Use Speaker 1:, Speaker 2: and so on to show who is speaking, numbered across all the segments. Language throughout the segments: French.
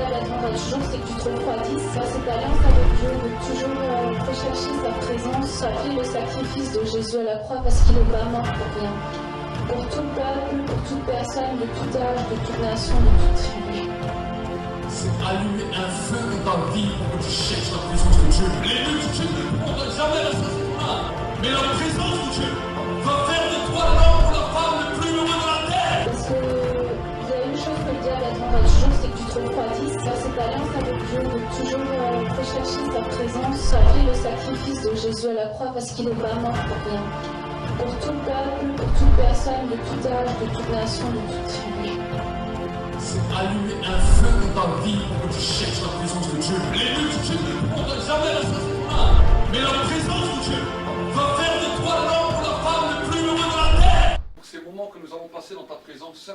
Speaker 1: diable attendra toujours, c'est que tu te refroidisses. Cette alliance avec Dieu, de toujours rechercher sa présence, appeler le sacrifice de Jésus à la croix parce qu'il n'est pas mort pour rien. Pour tout peuple, pour toute personne, de tout âge, de toute nation, de toute tribu.
Speaker 2: C'est allumer un feu dans ta vie pour que tu cherches la présence de Dieu. Les lieux de Dieu ne pourront jamais la satisfaire. Mais la présence de Dieu va faire de toi l'homme ou la femme le plus heureux de la terre.
Speaker 1: Parce que il y a une chose que le diable attendra toujours, c'est que tu te refroidisses. Cette alliance avec Dieu, de toujours rechercher sa présence, appeler le sacrifice de Jésus à la croix parce qu'il n'est pas mort pour rien. Pour tout peuple, pour toute personne, de tout âge, de toute nation, de toute tribu.
Speaker 2: C'est allumer un feu dans ta vie pour que tu cherches la présence de Dieu. Les lieux de Dieu ne pourront jamais la satisfaire. Mais la présence de Dieu va faire de toi l'homme ou la femme le plus heureux de la terre. Pour ces moments que nous avons passés dans ta présence,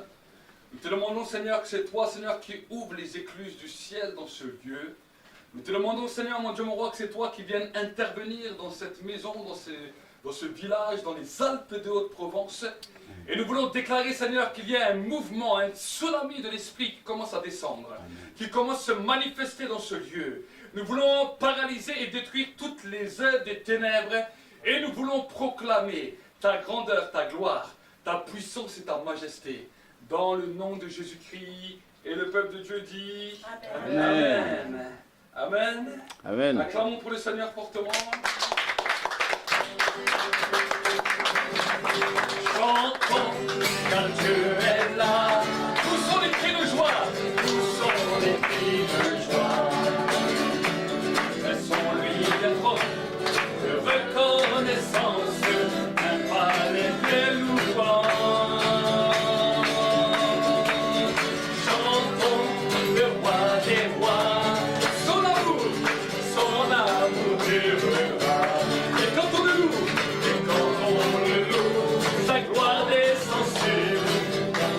Speaker 2: nous te demandons, Seigneur, que c'est toi, Seigneur, qui ouvre les écluses du ciel dans ce lieu. Nous te demandons, Seigneur, mon Dieu, mon roi, que c'est toi qui viennes intervenir dans cette maison, dans ce village, dans les Alpes de Haute-Provence. Et nous voulons déclarer, Seigneur, qu'il y a un mouvement, un tsunami de l'esprit qui commence à descendre, qui commence à se manifester dans ce lieu. Nous voulons paralyser et détruire toutes les œuvres des ténèbres et nous voulons proclamer ta grandeur, ta gloire, ta puissance et ta majesté. Dans le nom de Jésus-Christ, et le peuple de Dieu dit Amen. Amen.
Speaker 3: Amen.
Speaker 2: Acclamons pour le Seigneur fortement. Chantons, car Dieu est là. Où sont les cris de joie? Où sont les cris de joie? Laissons-lui des trônes de reconnaissance, un palais de louange. Chantons le roi des rois, son amour durera. Et quand on le loue, sa gloire descend sur nous.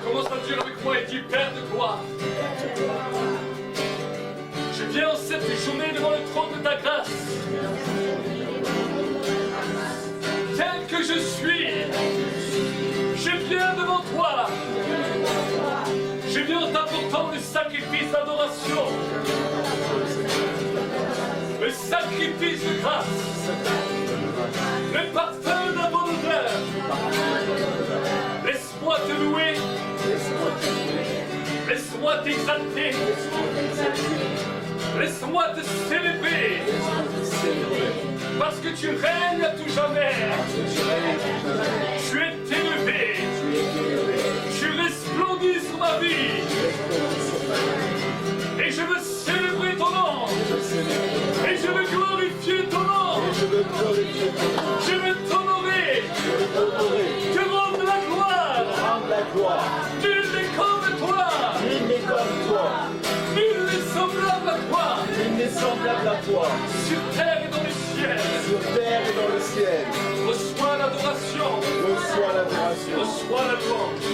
Speaker 2: commence à dire avec moi et dis Père de gloire. Je viens en cette journée devant le trône de ta grâce. Tel que je suis, je viens devant toi. Je viens en t'apportant le sacrifice d'adoration, le sacrifice de grâce, le parfum d'un bon odeur. Laisse-moi te louer, laisse-moi t'exalter, laisse-moi te célébrer, parce que tu règnes à tout jamais. Tu es élevé, tu resplendis sur ma vie, et je veux célébrer ton nom, et je veux glorifier ton nom, je veux t'honorer, te rendre la gloire. Nul n'est comme toi, nul n'est semblable à toi, sur terre et dans le ciel. Reçois l'adoration, reçois la louange.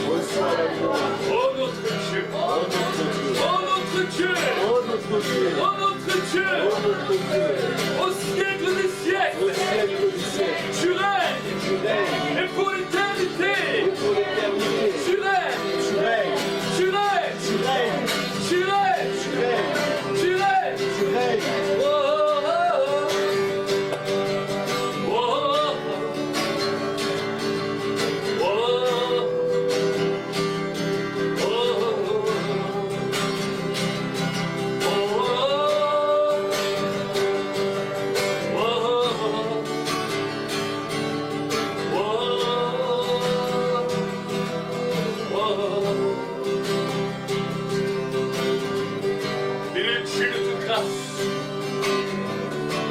Speaker 2: Oh notre Dieu, au siècle des siècles, tu règnes, et pour l'éternité, tu règnes.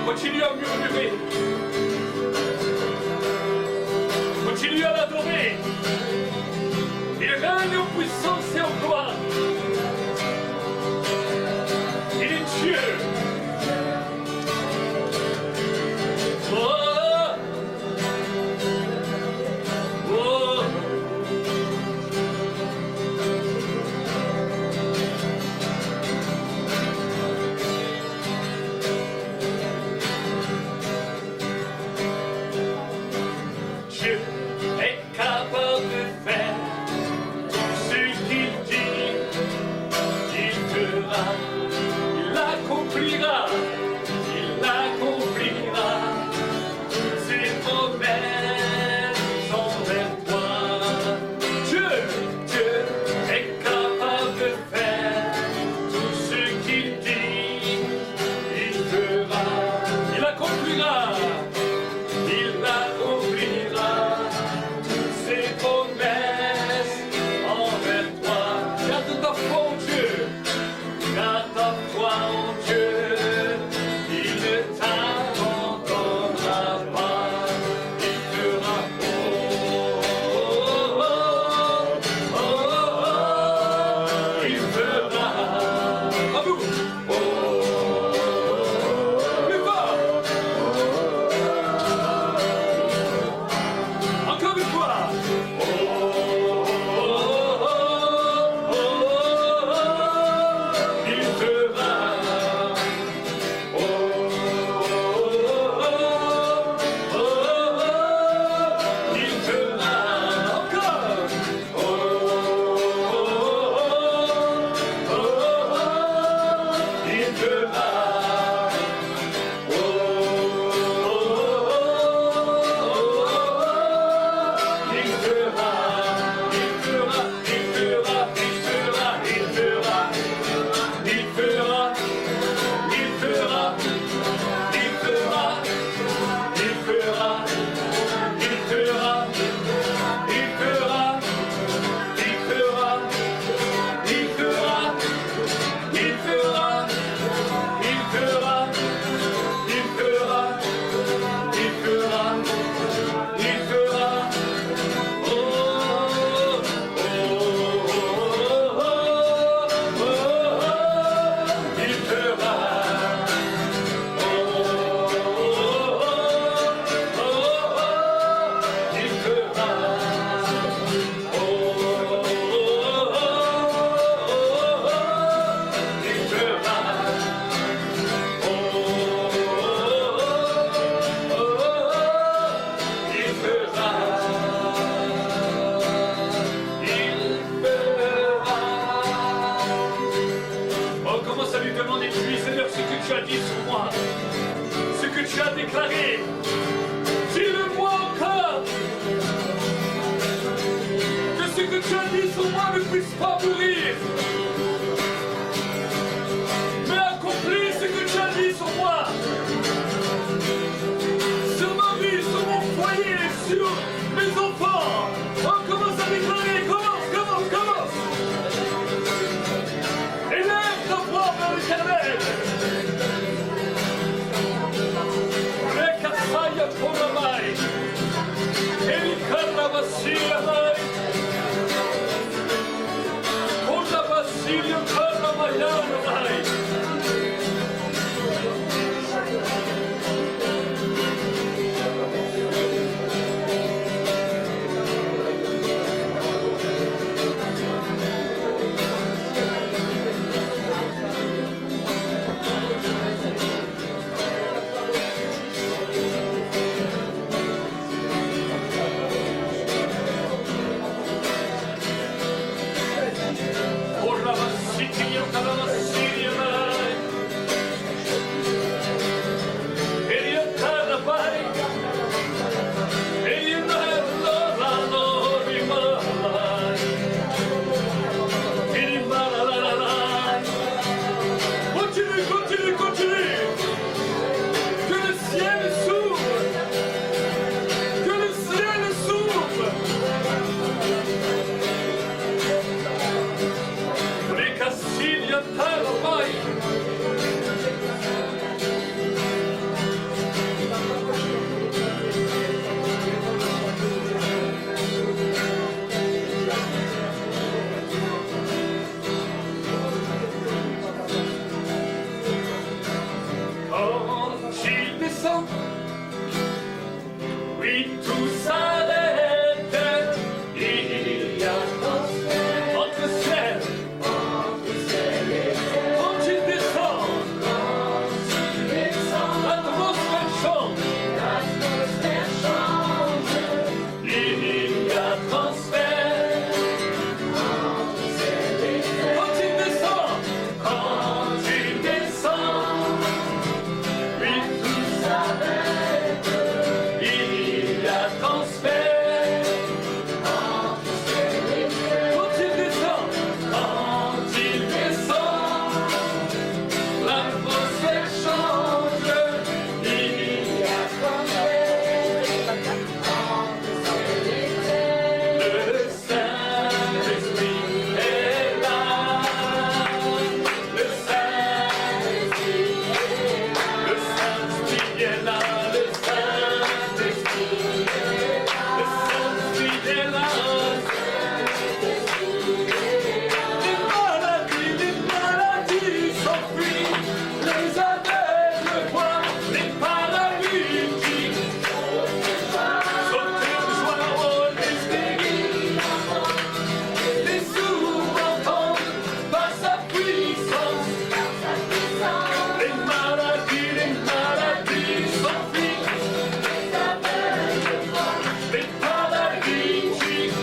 Speaker 2: Continue à murmurer, continue à l'adorer. Il règne en puissance et en gloire. Il est Dieu. Dieu est capable de faire tout ce qu'il dit, il fera, il accomplira. tu as dit sur moi ne puisse pas mourir. Mais accomplis ce que tu as dit sur moi. Sur ma vie, sur mon foyer, sur mes enfants. On commence à déclarer, commence. Élève ta voix vers l'Éternel. Rekasaya Pomamai. Elikana Vasilamai. Ola Vasilia Kana Mayanamai. Continue. Que le ciel s'ouvre. Que le ciel s'ouvre. Les Cassilia Talamai. Oui, tout s'arrête. Il y a entre ciel et terre. Quand il descend, l'atmosphère change. Il y a transfert. Quand il descend, oui, tout s'arrête. Il y a transfert. Quand il descend, l'atmosphère change. Il y a transfert. Le Saint-Esprit est là. Le Saint-Esprit est là. Le Saint-Esprit est là. Les maladies s'enfuient. Les aveugles voient. Les paralytiques sautent de joie. Oh, les stériles. Les sourds entendent par sa puissance. Les maladies s'enfuient. Les paralytiques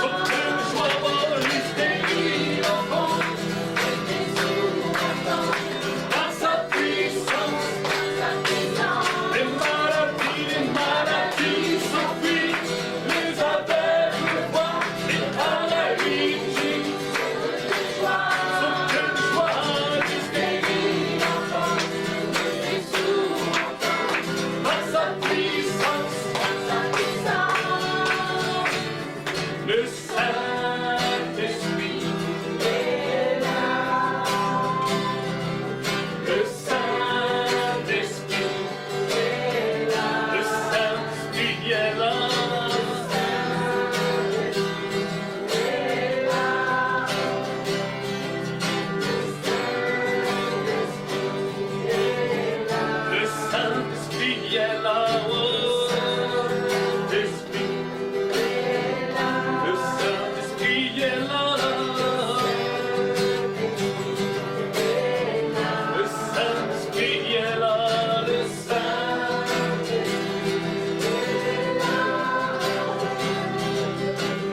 Speaker 2: sautent de joie. Oh, les stériles entendent par sa puissance. Les maladies s'enfuient. Les aveugles voient. Les paralytiques sautent de joie. Les stériles par sa puissance. Le Saint-Esprit est là. Le Saint-Esprit est là. Le Saint-Esprit est là. Le Saint-Esprit est là. Oh, Esprit. Le Saint-Esprit est là. Le Saint-Esprit est là.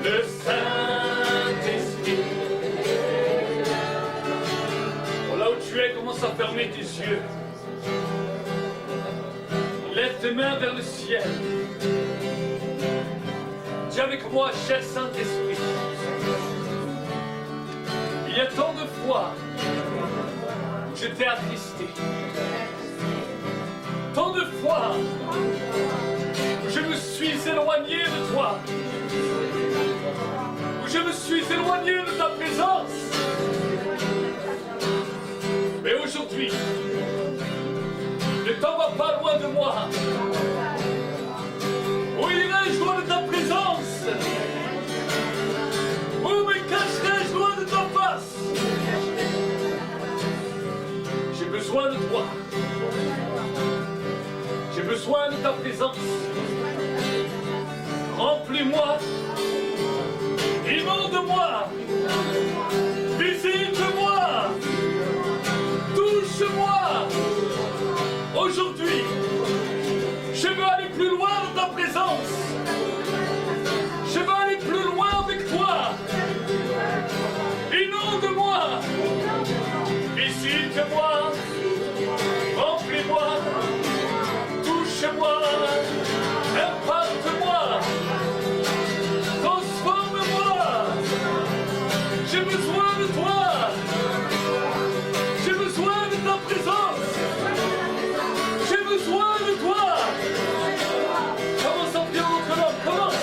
Speaker 2: Le Saint-Esprit. Oh, là où tu es, commence à fermer tes yeux. Lève tes mains vers le ciel. Dis avec moi, cher Saint-Esprit, il y a tant de fois où je t'ai attristé, tant de fois où je me suis éloigné de toi, où je me suis éloigné de ta présence. Mais aujourd'hui, ne t'en vas pas loin de moi. Où irai-je loin de ta présence? Où me cacherai-je loin de ta face? J'ai besoin de toi. J'ai besoin de ta présence. Remplis-moi. Inonde-moi. Visite-moi. Touche-moi. Aujourd'hui, je veux aller plus loin de ta présence. Je veux aller plus loin avec toi. Inonde-moi. Visite-moi. Remplis-moi. Touche-moi. Impacte-moi. Transforme-moi. J'ai besoin de toi. J'ai besoin de ta présence. J'ai besoin de toi. Commence en piano, commence. Commence.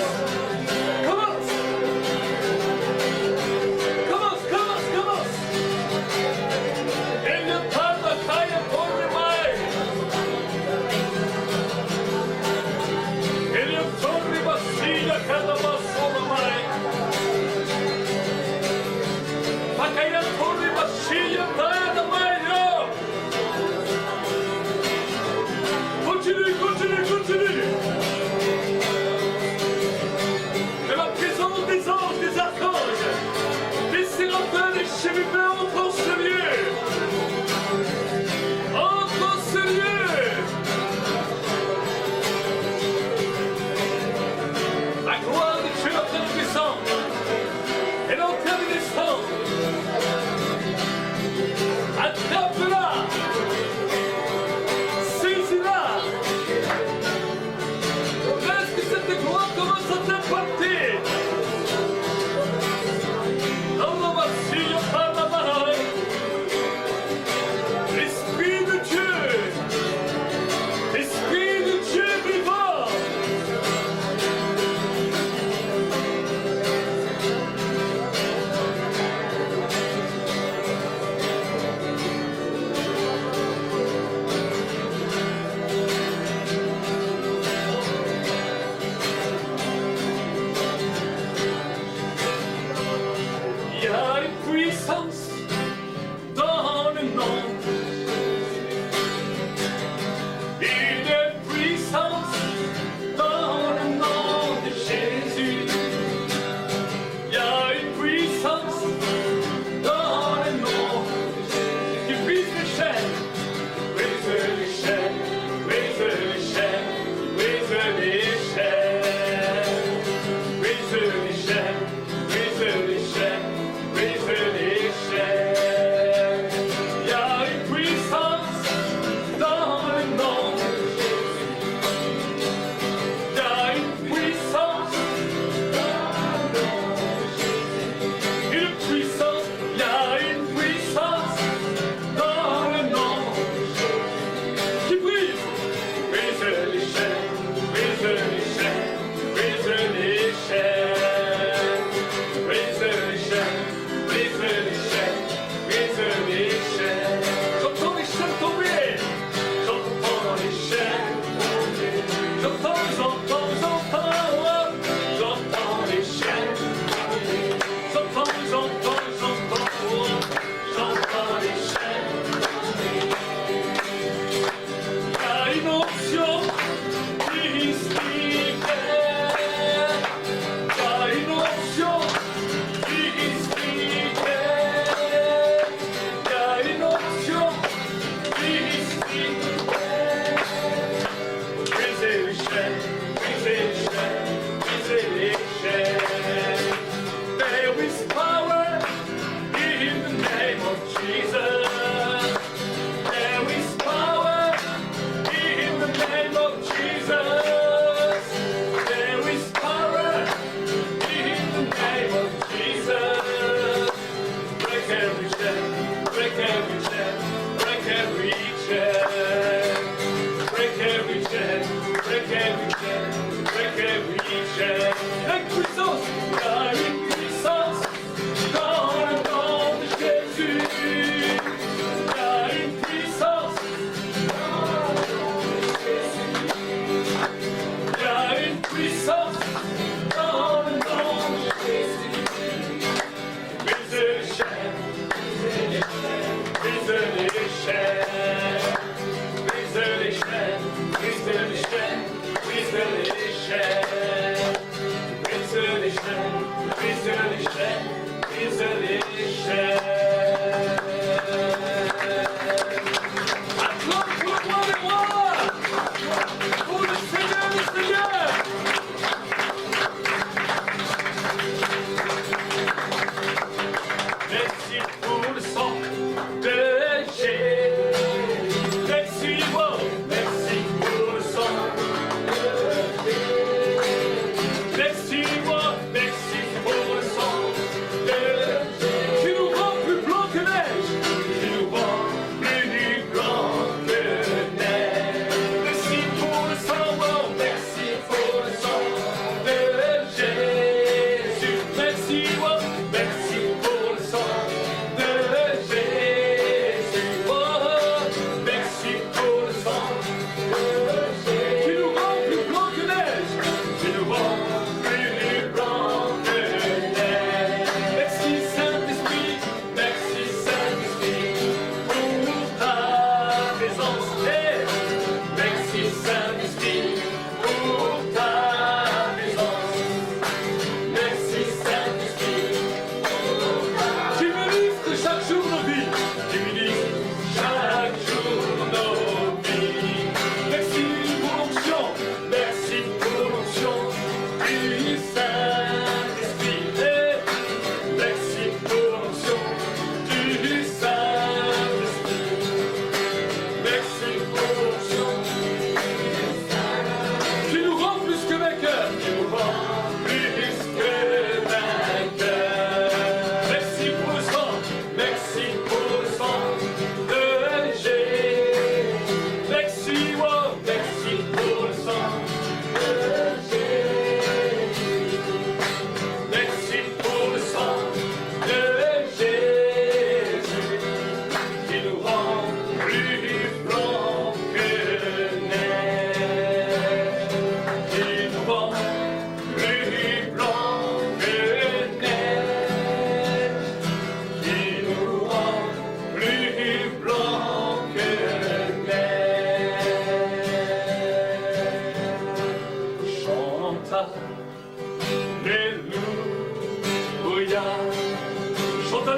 Speaker 2: Commence, commence, commence. Et le pas de taille pour le mail. Et le temps de bastille à cada sur le mail. Pacaia pour le bastille à cada mail. Continue, continue, continue. Que la présence des anges, des archanges, des séraphins, des chérubins entre en ce lieu. Entre en ce lieu. La gloire de Dieu est en train de descendre. Elle est en train de descendre. Attrape-la. Cette gloire commence à t'impacter. Dans la vacille par la main. L'Esprit de Dieu. L'Esprit de Dieu vivant. Il y a une puissance dans le nom. Une puissance dans le nom de Jésus. Il y a une puissance dans le nom de Jésus. Qui brise les chaînes, brise les chaînes, brise les chaînes, brise les chaînes, brise les chaînes, brise les chaînes. Brise les chaînes. Il y a une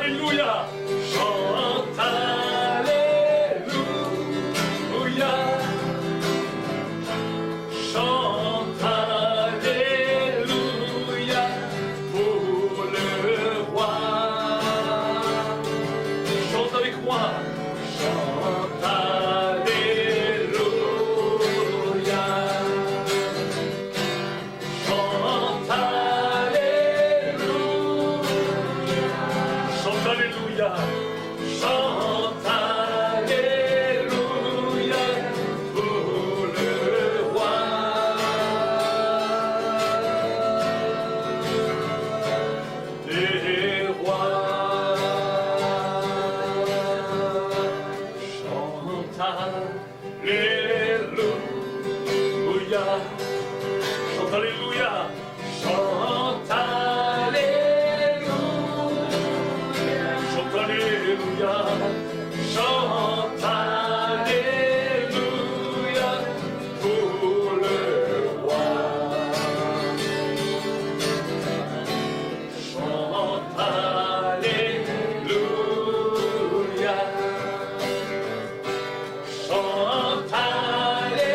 Speaker 2: Alléluia. Chante Alléluia. Chante Alléluia pour le roi. Chante avec moi. Chante Alléluia. Chante Alléluia. Chante Alléluia. Chante Alléluia pour le roi. Des rois. Chante Alléluia. Chante Alléluia. Chante Alléluia. Chante Alléluia. Chante Alléluia pour le roi. Chante Alléluia. Chante Alléluia.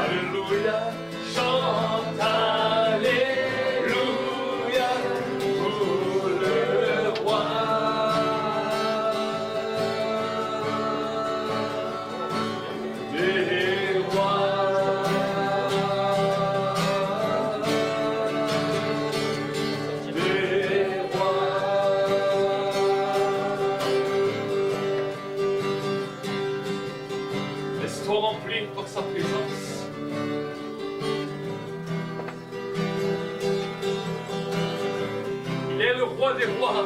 Speaker 2: Alléluia. Chante Alléluia pour le roi. Des rois. Des rois. Laisse-toi remplir par sa présence. Il est le roi des rois.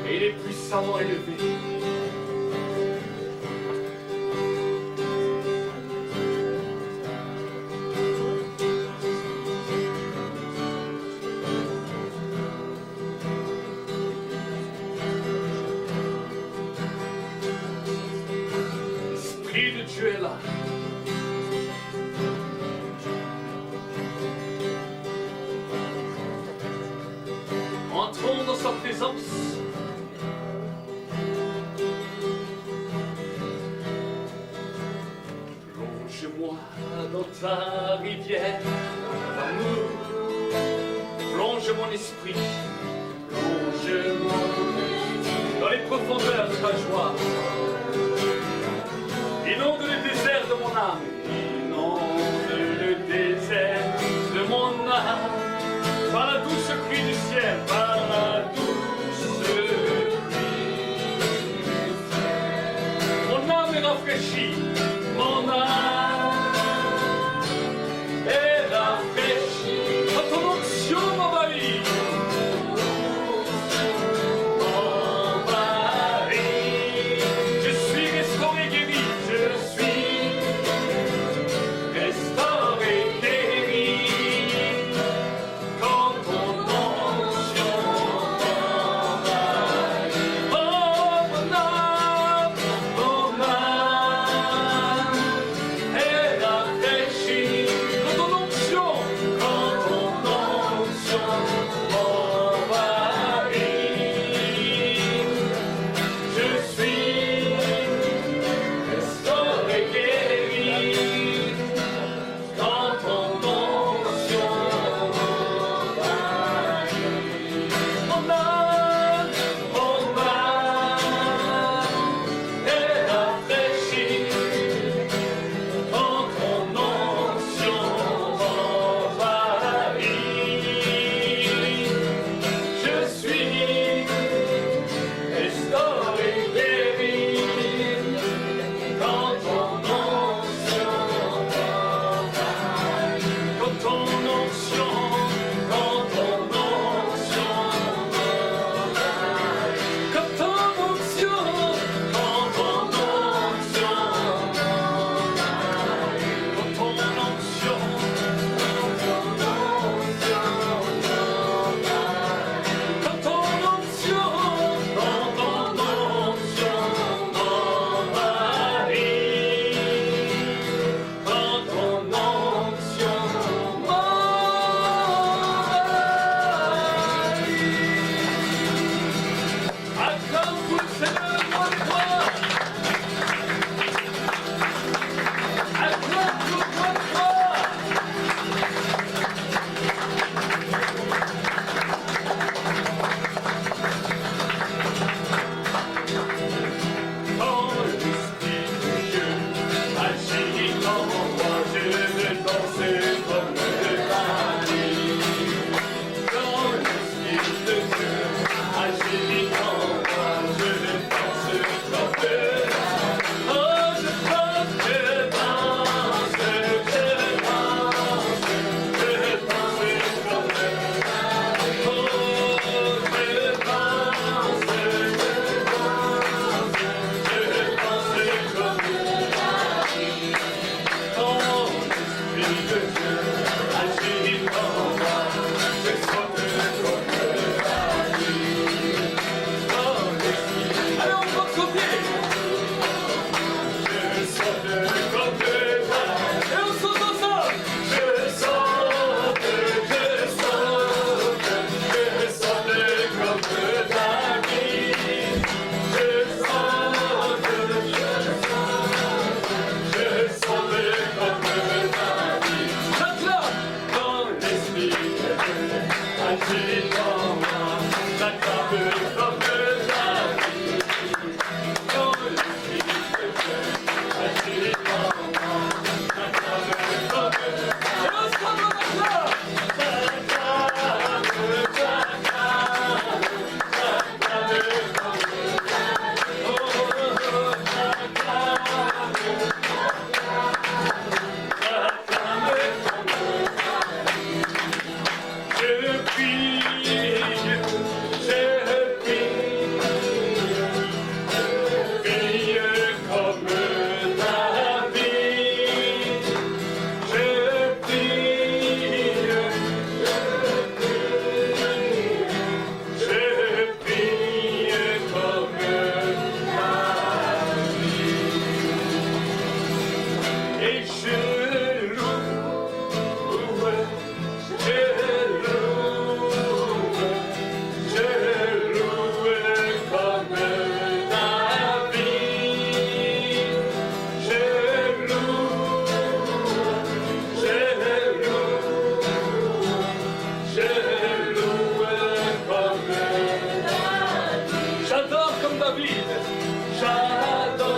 Speaker 2: Et il est puissamment élevé. L'Esprit de Dieu est là. Entrons dans sa présence. Plonge-moi dans ta rivière d'amour. Plonge mon esprit. Plonge-moi dans les profondeurs de ta joie. Inonde le désert de mon âme. Inonde le désert de mon âme. Par la douce pluie du ciel. Par la douce pluie du ciel. Mon âme est rafraîchie. Mon âme est rafraîchie. Quand ton onction m'envahit. Je suis restauré, guéri. Je suis Et je louerai, je louerai comme David. Je louerai comme David. J'adore comme David. J'adore.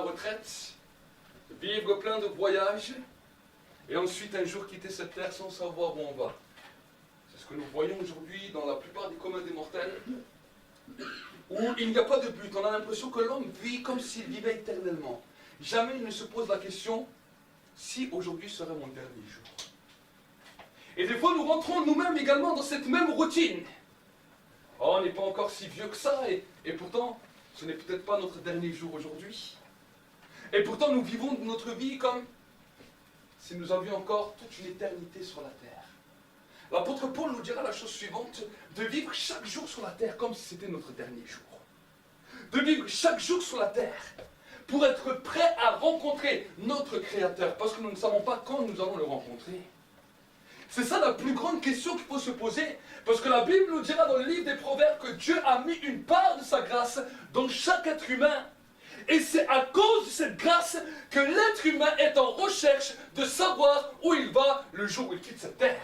Speaker 3: retraite, vivre plein de voyages, et ensuite un jour quitter cette terre sans savoir où on va. C'est ce que nous voyons aujourd'hui dans la plupart des communs des mortels, où il n'y a pas de but. On a l'impression que l'homme vit comme s'il vivait éternellement. Jamais il ne se pose la question, si aujourd'hui serait mon dernier jour. Et des fois nous rentrons nous-mêmes également dans cette même routine. Oh, on n'est pas encore si vieux que ça, et pourtant, ce n'est peut-être pas notre dernier jour aujourd'hui. Et pourtant, nous vivons notre vie comme si nous avions encore toute une éternité sur la terre. L'apôtre Paul nous dira la chose suivante, de vivre chaque jour sur la terre comme si c'était notre dernier jour. De vivre chaque jour sur la terre pour être prêt à rencontrer notre Créateur, parce que nous ne savons pas quand nous allons le rencontrer. C'est ça la plus grande question qu'il faut se poser, parce que la Bible nous dira dans le livre des Proverbes que Dieu a mis une part de sa grâce dans chaque être humain. Et c'est à cause de cette grâce que l'être humain est en recherche de savoir où il va le jour où il quitte cette terre.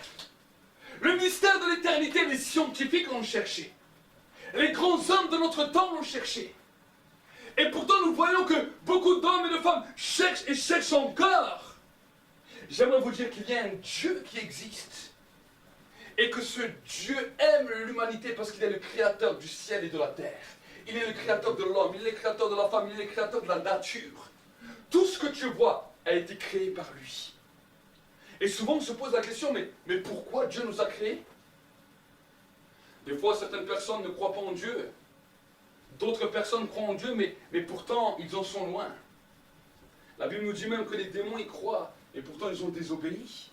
Speaker 3: Le mystère de l'éternité, les scientifiques l'ont cherché. Les grands hommes de notre temps l'ont cherché. Et pourtant nous voyons que beaucoup d'hommes et de femmes cherchent et cherchent encore. J'aimerais vous dire qu'il y a un Dieu qui existe et que ce Dieu aime l'humanité parce qu'il est le créateur du ciel et de la terre. Il est le créateur de l'homme, il est le créateur de la femme, il est le créateur de la nature. Tout ce que tu vois a été créé par lui. Et souvent on se pose la question, mais pourquoi Dieu nous a créés? Des fois certaines personnes ne croient pas en Dieu. D'autres personnes croient en Dieu, mais pourtant ils en sont loin. La Bible nous dit même que les démons y croient. Et pourtant, ils ont désobéi.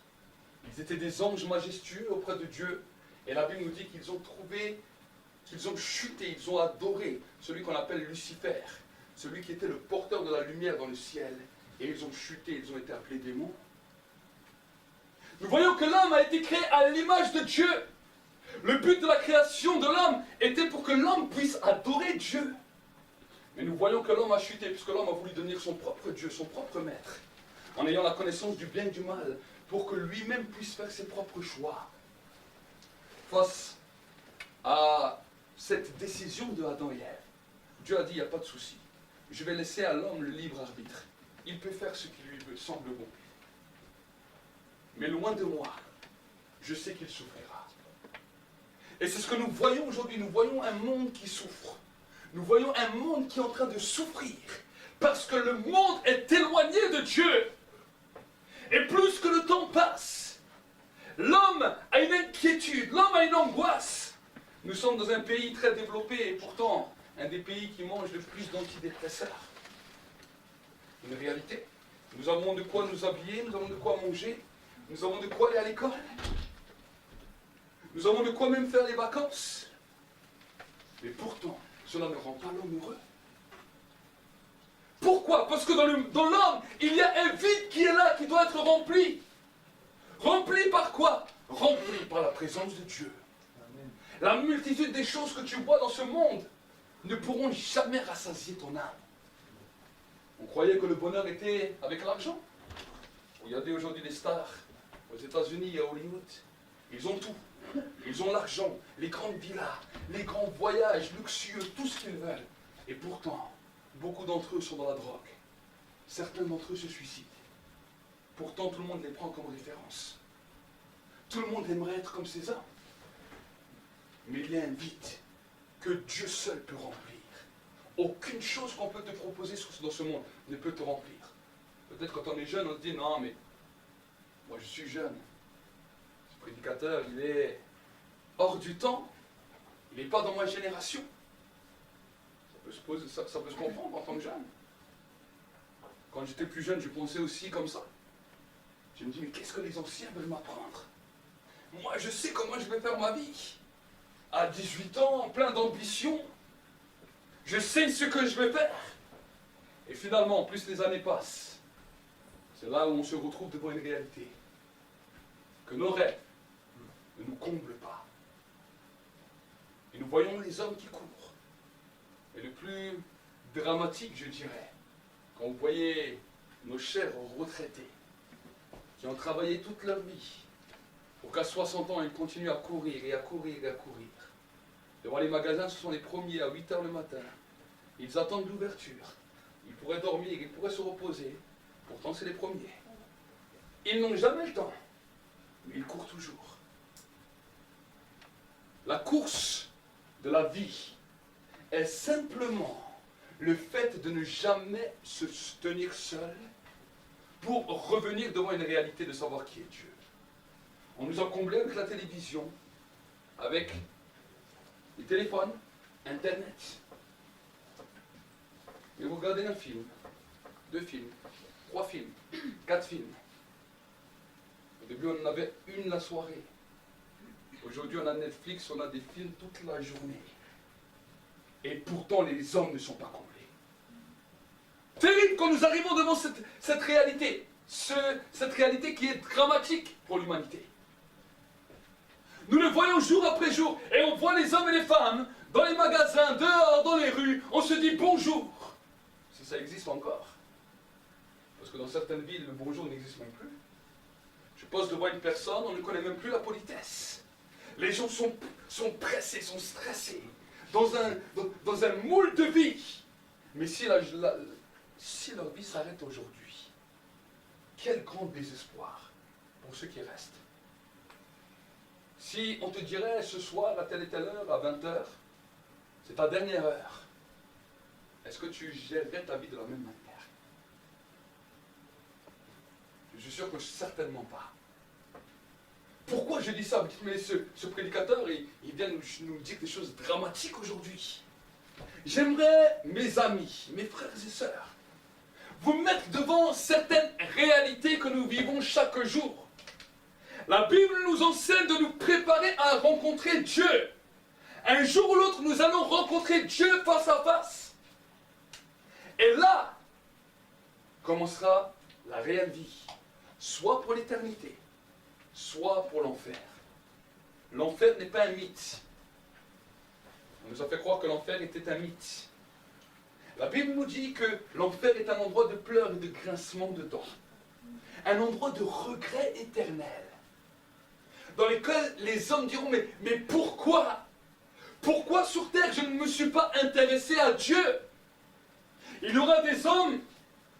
Speaker 3: Ils étaient des anges majestueux auprès de Dieu. Et la Bible nous dit qu'ils ont trouvé, qu'ils ont chuté, ils ont adoré celui qu'on appelle Lucifer, celui qui était le porteur de la lumière dans le ciel. Et ils ont chuté, ils ont été appelés démons. Nous voyons que l'homme a été créé à l'image de Dieu. Le but de la création de l'homme était pour que l'homme puisse adorer Dieu. Mais nous voyons que l'homme a chuté, puisque l'homme a voulu devenir son propre Dieu, son propre maître, en ayant la connaissance du bien et du mal, pour que lui-même puisse faire ses propres choix. Face à cette décision de Adam et Ève, Dieu a dit, il n'y a pas de souci, je vais laisser à l'homme le libre arbitre. Il peut faire ce qui lui semble bon. Mais loin de moi, je sais qu'il souffrira. Et c'est ce que nous voyons aujourd'hui, nous voyons un monde qui souffre. Nous voyons un monde qui est en train de souffrir, parce que le monde est éloigné de Dieu. Et plus que le temps passe, l'homme a une inquiétude, l'homme a une angoisse. Nous sommes dans un pays très développé et pourtant un des pays qui mange le plus d'antidépresseurs. Une réalité. Nous avons de quoi nous habiller, nous avons de quoi manger, nous avons de quoi aller à l'école. Nous avons de quoi même faire les vacances. Mais pourtant, cela ne rend pas l'homme heureux. Pourquoi? Parce que dans l'homme, il y a un vide qui est là, qui doit être rempli. Rempli par quoi? Rempli par la présence de Dieu. Amen. La multitude des choses que tu vois dans ce monde ne pourront jamais rassasier ton âme. On croyait que le bonheur était avec l'argent. Regardez aujourd'hui les stars aux États-Unis et à Hollywood. Ils ont tout. Ils ont l'argent, les grandes villas, les grands voyages luxueux, tout ce qu'ils veulent. Et pourtant, beaucoup d'entre eux sont dans la drogue. Certains d'entre eux se suicident. Pourtant, tout le monde les prend comme référence. Tout le monde aimerait être comme ces hommes. Mais il y a un vide que Dieu seul peut remplir. Aucune chose qu'on peut te proposer dans ce monde ne peut te remplir. Peut-être quand on est jeune, on se dit, non, mais moi je suis jeune. Ce prédicateur, il est hors du temps. Il n'est pas dans ma génération. Ça peut se comprendre en tant que jeune. Quand j'étais plus jeune, je pensais aussi comme ça. Je me dis, mais qu'est-ce que les anciens veulent m'apprendre? Moi, je sais comment je vais faire ma vie. À 18 ans, plein d'ambition. Je sais ce que je vais faire. Et finalement, plus les années passent, c'est là où on se retrouve devant une réalité. Que nos rêves ne nous comblent pas. Et nous voyons les hommes qui courent. Et le plus dramatique, je dirais, quand vous voyez nos chers retraités, qui ont travaillé toute leur vie, pour qu'à 60 ans, ils continuent à courir et à courir et à courir. Devant les magasins, ce sont les premiers à 8 h le matin. Ils attendent l'ouverture. ils pourraient dormir, ils pourraient se reposer. Pourtant, c'est les premiers. Ils n'ont jamais le temps, mais ils courent toujours. La course de la vie est simplement le fait de ne jamais se tenir seul pour revenir devant une réalité de savoir qui est Dieu. On nous a comblé avec la télévision, avec les téléphones, Internet. Mais vous regardez un film, 2 films, 3 films, 4 films. Au début, on en avait une la soirée. Aujourd'hui, on a Netflix, on a des films toute la journée. Et pourtant, les hommes ne sont pas comblés. Terrible quand nous arrivons devant cette réalité. Cette réalité qui est dramatique pour l'humanité. Nous le voyons jour après jour. Et on voit les hommes et les femmes dans les magasins, dehors, dans les rues. On se dit bonjour. Si ça existe encore. Parce que dans certaines villes, le bonjour n'existe même plus. Je passe devant une personne, on ne connaît même plus la politesse. Les gens sont pressés, sont stressés, dans un moule de vie. Mais si leur vie s'arrête aujourd'hui, quel grand désespoir pour ceux qui restent. Si on te dirait ce soir, à telle et telle heure, à 20h, c'est ta dernière heure, est-ce que tu gérerais ta vie de la même manière? Je suis sûr que certainement pas. Pourquoi je dis ça? Vous dites, mais ce prédicateur, il vient nous dire des choses dramatiques aujourd'hui. J'aimerais, mes amis, mes frères et sœurs, vous mettre devant certaines réalités que nous vivons chaque jour. La Bible nous enseigne de nous préparer à rencontrer Dieu. Un jour ou l'autre, nous allons rencontrer Dieu face à face. Et là, commencera la réelle vie, soit pour l'éternité, soit pour l'enfer. L'enfer n'est pas un mythe. On nous a fait croire que l'enfer était un mythe. La Bible nous dit que l'enfer est un endroit de pleurs et de grincements de dents. Un endroit de regret éternel. Dans lequel les hommes diront, mais pourquoi? Pourquoi sur terre je ne me suis pas intéressé à Dieu? Il y aura des hommes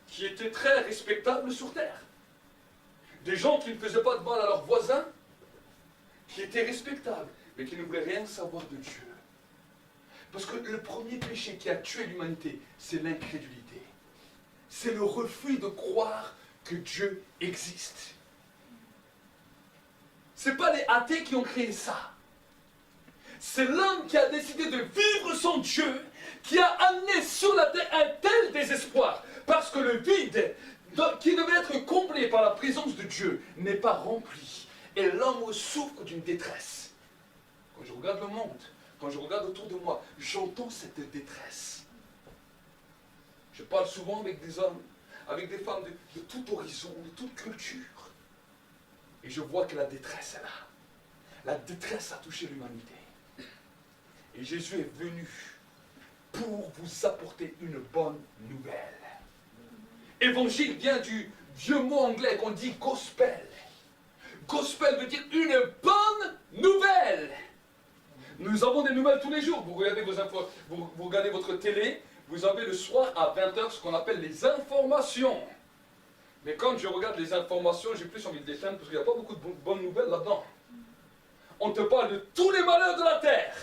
Speaker 3: qui étaient très respectables sur terre. Des gens qui ne faisaient pas de mal à leurs voisins, qui étaient respectables, mais qui ne voulaient rien savoir de Dieu. Parce que le premier péché qui a tué l'humanité, c'est l'incrédulité. C'est le refus de croire que Dieu existe. Ce n'est pas les athées qui ont créé ça. C'est l'homme qui a décidé de vivre sans Dieu, qui a amené sur la terre un tel désespoir. Parce que le vide qui devait être comblé par la présence de Dieu n'est pas rempli. Et l'homme souffre d'une détresse. Quand je regarde le monde, quand je regarde autour de moi, j'entends cette détresse. Je parle souvent avec des hommes, avec des femmes de tout horizon, de toute culture. Et je vois que la détresse est là. La détresse a touché l'humanité. Et Jésus est venu pour vous apporter une bonne nouvelle. Évangile vient du vieux mot anglais qu'on dit gospel. Gospel veut dire une bonne nouvelle. Nous avons des nouvelles tous les jours. Vous regardez vos infos, vous regardez votre télé, vous avez le soir à 20h ce qu'on appelle les informations. Mais quand je regarde les informations, j'ai plus envie de l'éteindre parce qu'il n'y a pas beaucoup de bonnes nouvelles là-dedans. On te parle de tous les malheurs de la terre.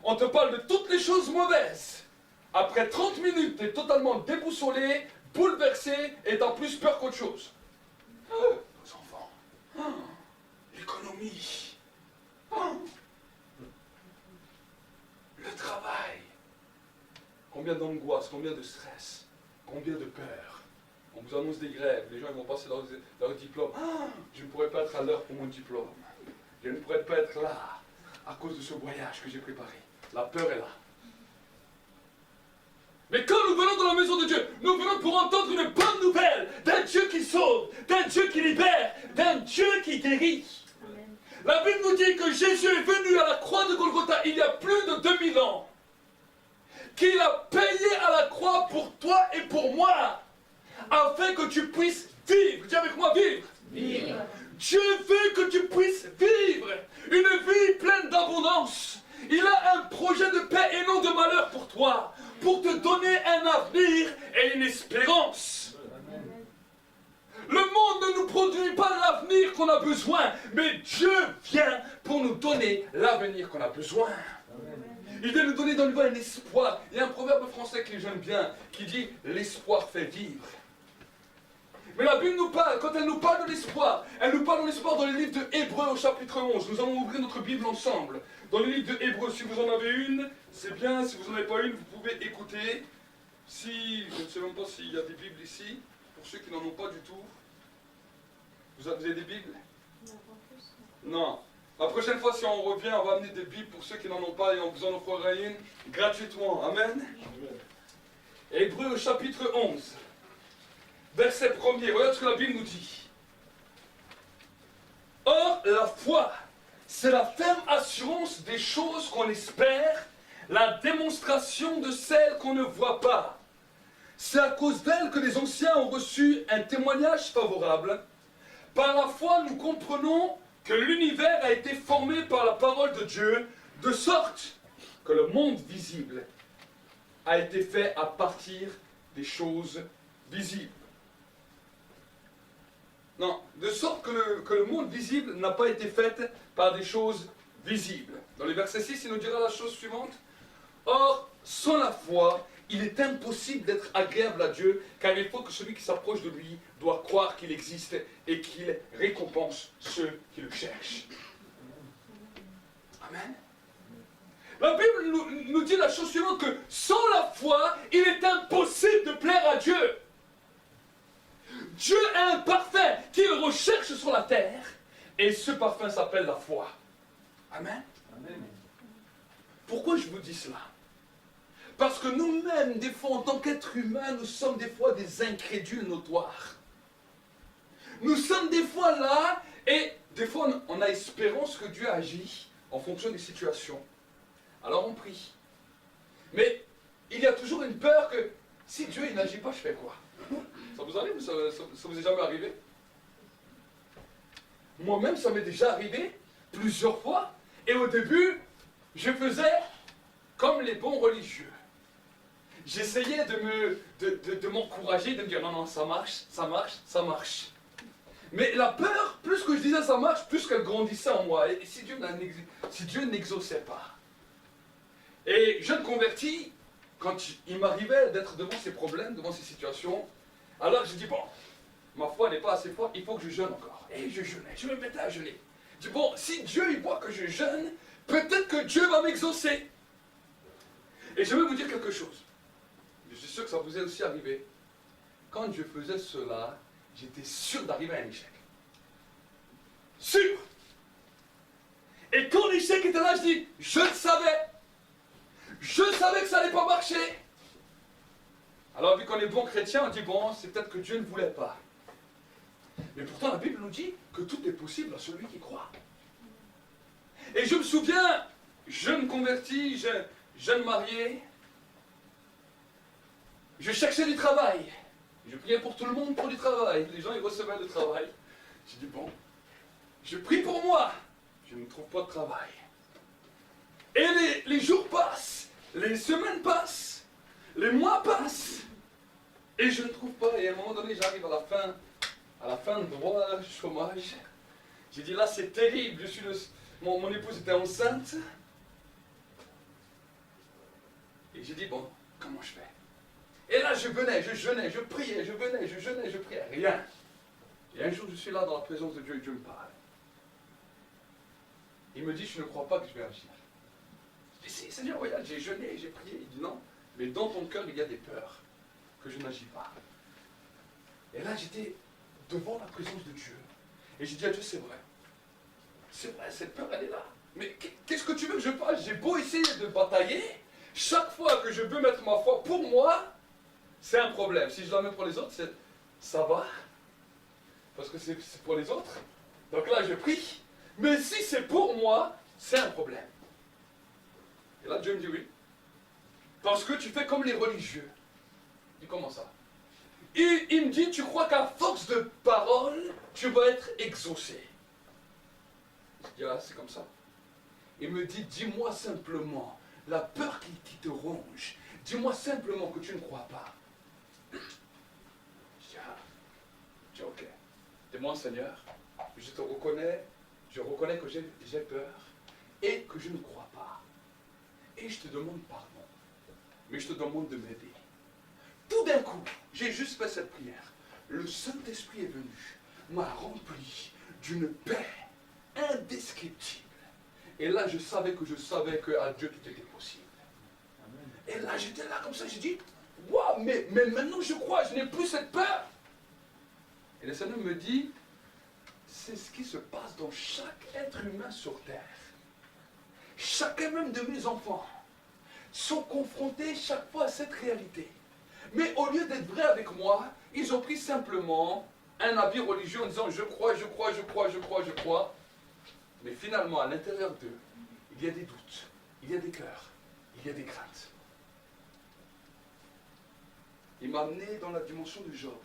Speaker 3: On te parle de toutes les choses mauvaises. Après 30 minutes, tu es totalement déboussolé, bouleversé et tu as plus peur qu'autre chose. Nos enfants. L'économie. Le travail. Combien d'angoisse, combien de stress, combien de peur. On vous annonce des grèves, les gens ils vont passer leur diplôme. Je ne pourrais pas être à l'heure pour mon diplôme. Je ne pourrais pas être là à cause de ce voyage que j'ai préparé. La peur est là. Mais quand nous venons dans la maison de Dieu, nous venons pour entendre une bonne nouvelle d'un Dieu qui sauve, d'un Dieu qui libère, d'un Dieu qui guérit. Amen. La Bible nous dit que Jésus est venu à la croix de Golgotha il y a plus de 2000 ans. Qu'il a payé à la croix pour toi et pour moi, afin que tu puisses vivre. Dis avec moi, vivre. Vivre. Dieu veut que tu puisses vivre une vie pleine d'abondance. Il a un projet de paix et non de malheur pour toi. pour te donner un avenir et une espérance. Le monde ne nous produit pas l'avenir qu'on a besoin, mais Dieu vient pour nous donner l'avenir qu'on a besoin. Il vient nous donner dans le monde un espoir. Il y a un proverbe français que j'aime bien qui dit « l'espoir fait vivre ». Mais la Bible nous parle, quand elle nous parle de l'espoir, elle nous parle de l'espoir dans le livre de Hébreux au chapitre 11. Nous allons ouvrir notre Bible ensemble. Dans le livre de Hébreux, si vous en avez une, c'est bien. Si vous n'en avez pas une, vous pouvez écouter. Si, je ne sais même pas s'il y a des Bibles ici, pour ceux qui n'en ont pas du tout. Vous avez des Bibles? Non. La prochaine fois, si on revient, on va amener des Bibles pour ceux qui n'en ont pas et on vous en offrira une gratuitement. Amen. Hébreux au chapitre 11. Verset 1er, regarde ce que la Bible nous dit. Or, la foi, c'est la ferme assurance des choses qu'on espère, la démonstration de celles qu'on ne voit pas. C'est à cause d'elle que les anciens ont reçu un témoignage favorable. Par la foi, nous comprenons que l'univers a été formé par la parole de Dieu, de sorte que le monde visible a été fait à partir des choses visibles. Non, de sorte que le monde visible n'a pas été fait par des choses visibles. Dans le verset 6, il nous dira la chose suivante. Or, sans la foi, il est impossible d'être agréable à Dieu, car il faut que celui qui s'approche de lui doit croire qu'il existe et qu'il récompense ceux qui le cherchent. Amen. La Bible nous dit la chose suivante, que sans la foi, il est impossible de plaire à Dieu. Dieu est un parfum qu'il recherche sur la terre, et ce parfum s'appelle la foi. Amen. Amen. Pourquoi je vous dis cela? Parce que nous-mêmes, des fois, en tant qu'êtres humains, nous sommes des fois des incrédules notoires. Nous sommes des fois là, et des fois, on a espérance que Dieu agit en fonction des situations. Alors on prie. Mais il y a toujours une peur que, si Dieu n'agit pas, je fais quoi? Ça vous arrive? Ça vous est jamais arrivé? Moi-même, ça m'est déjà arrivé plusieurs fois. Et au début, je faisais comme les bons religieux. J'essayais de m'encourager, de me dire non, non, ça marche, ça marche, ça marche. Mais la peur, plus que je disais ça marche, plus qu'elle grandissait en moi. Et si Dieu n'exauçait pas. Et jeune converti, quand il m'arrivait d'être devant ces problèmes, devant ces situations, alors je dis bon, ma foi n'est pas assez forte, il faut que je jeûne encore. Et je jeûnais, je me mettais à jeûner. Je dis bon, si Dieu il voit que je jeûne, peut-être que Dieu va m'exaucer. Et je vais vous dire quelque chose. Je suis sûr que ça vous est aussi arrivé. Quand je faisais cela, j'étais sûr d'arriver à un échec. Sûr. Et quand l'échec était là, je dis, je le savais. Je savais que ça n'allait pas marcher. Alors, vu qu'on est bon chrétien, on dit, bon, c'est peut-être que Dieu ne voulait pas. Mais pourtant, la Bible nous dit que tout est possible à celui qui croit. Et je me souviens, jeune converti, jeune marié, je cherchais du travail. Je priais pour tout le monde pour du travail. Les gens, ils recevaient le travail. J'ai dit, bon, je prie pour moi. Je ne trouve pas de travail. Et les jours passent, les semaines passent, les mois passent. Et je ne trouve pas. Et à un moment donné, j'arrive à la fin de droit chômage. J'ai dit, là, c'est terrible. Mon épouse était enceinte. Et j'ai dit, bon, comment je fais? Et là, je venais, je jeûnais, je priais, je venais, je jeûnais, je priais. Rien. Et un jour, je suis là dans la présence de Dieu et Dieu me parle. Il me dit, je ne crois pas que je vais agir. Je dis, si, Seigneur, regarde, j'ai jeûné, j'ai prié. Il dit, non, mais dans ton cœur, il y a des peurs que je n'agis pas. Et là, j'étais devant la présence de Dieu. Et j'ai dit à Dieu, c'est vrai. C'est vrai, cette peur, elle est là. Mais qu'est-ce que tu veux que je fasse? J'ai beau essayer de batailler. Chaque fois que je veux mettre ma foi pour moi, c'est un problème. Si je la mets pour les autres, ça va. Parce que c'est pour les autres. Donc là, je prie. Mais si c'est pour moi, c'est un problème. Et là, Dieu me dit oui. Parce que tu fais comme les religieux. Il dit, comment ça? Il me dit, tu crois qu'à force de parole, tu vas être exaucé. Je dis, ah, c'est comme ça. Il me dit, dis-moi simplement la peur qui te ronge. Dis-moi simplement que tu ne crois pas. Je dis, ok. Dis-moi, Seigneur, je te reconnais, je reconnais que j'ai peur et que je ne crois pas. Et je te demande pardon. Mais je te demande de m'aider. Tout d'un coup, j'ai juste fait cette prière. Le Saint-Esprit est venu, m'a rempli d'une paix indescriptible. Et là, je savais qu'à Dieu tout était possible. Et là, j'étais là comme ça, j'ai dit, waouh, mais maintenant je crois, je n'ai plus cette peur. Et le Seigneur me dit, c'est ce qui se passe dans chaque être humain sur terre. Chacun même de mes enfants sont confrontés chaque fois à cette réalité. Mais au lieu d'être vrais avec moi, ils ont pris simplement un habit religieux en disant je crois. Mais finalement, à l'intérieur d'eux, il y a des doutes, il y a des cœurs, il y a des craintes. Il m'a amené dans la dimension de Job.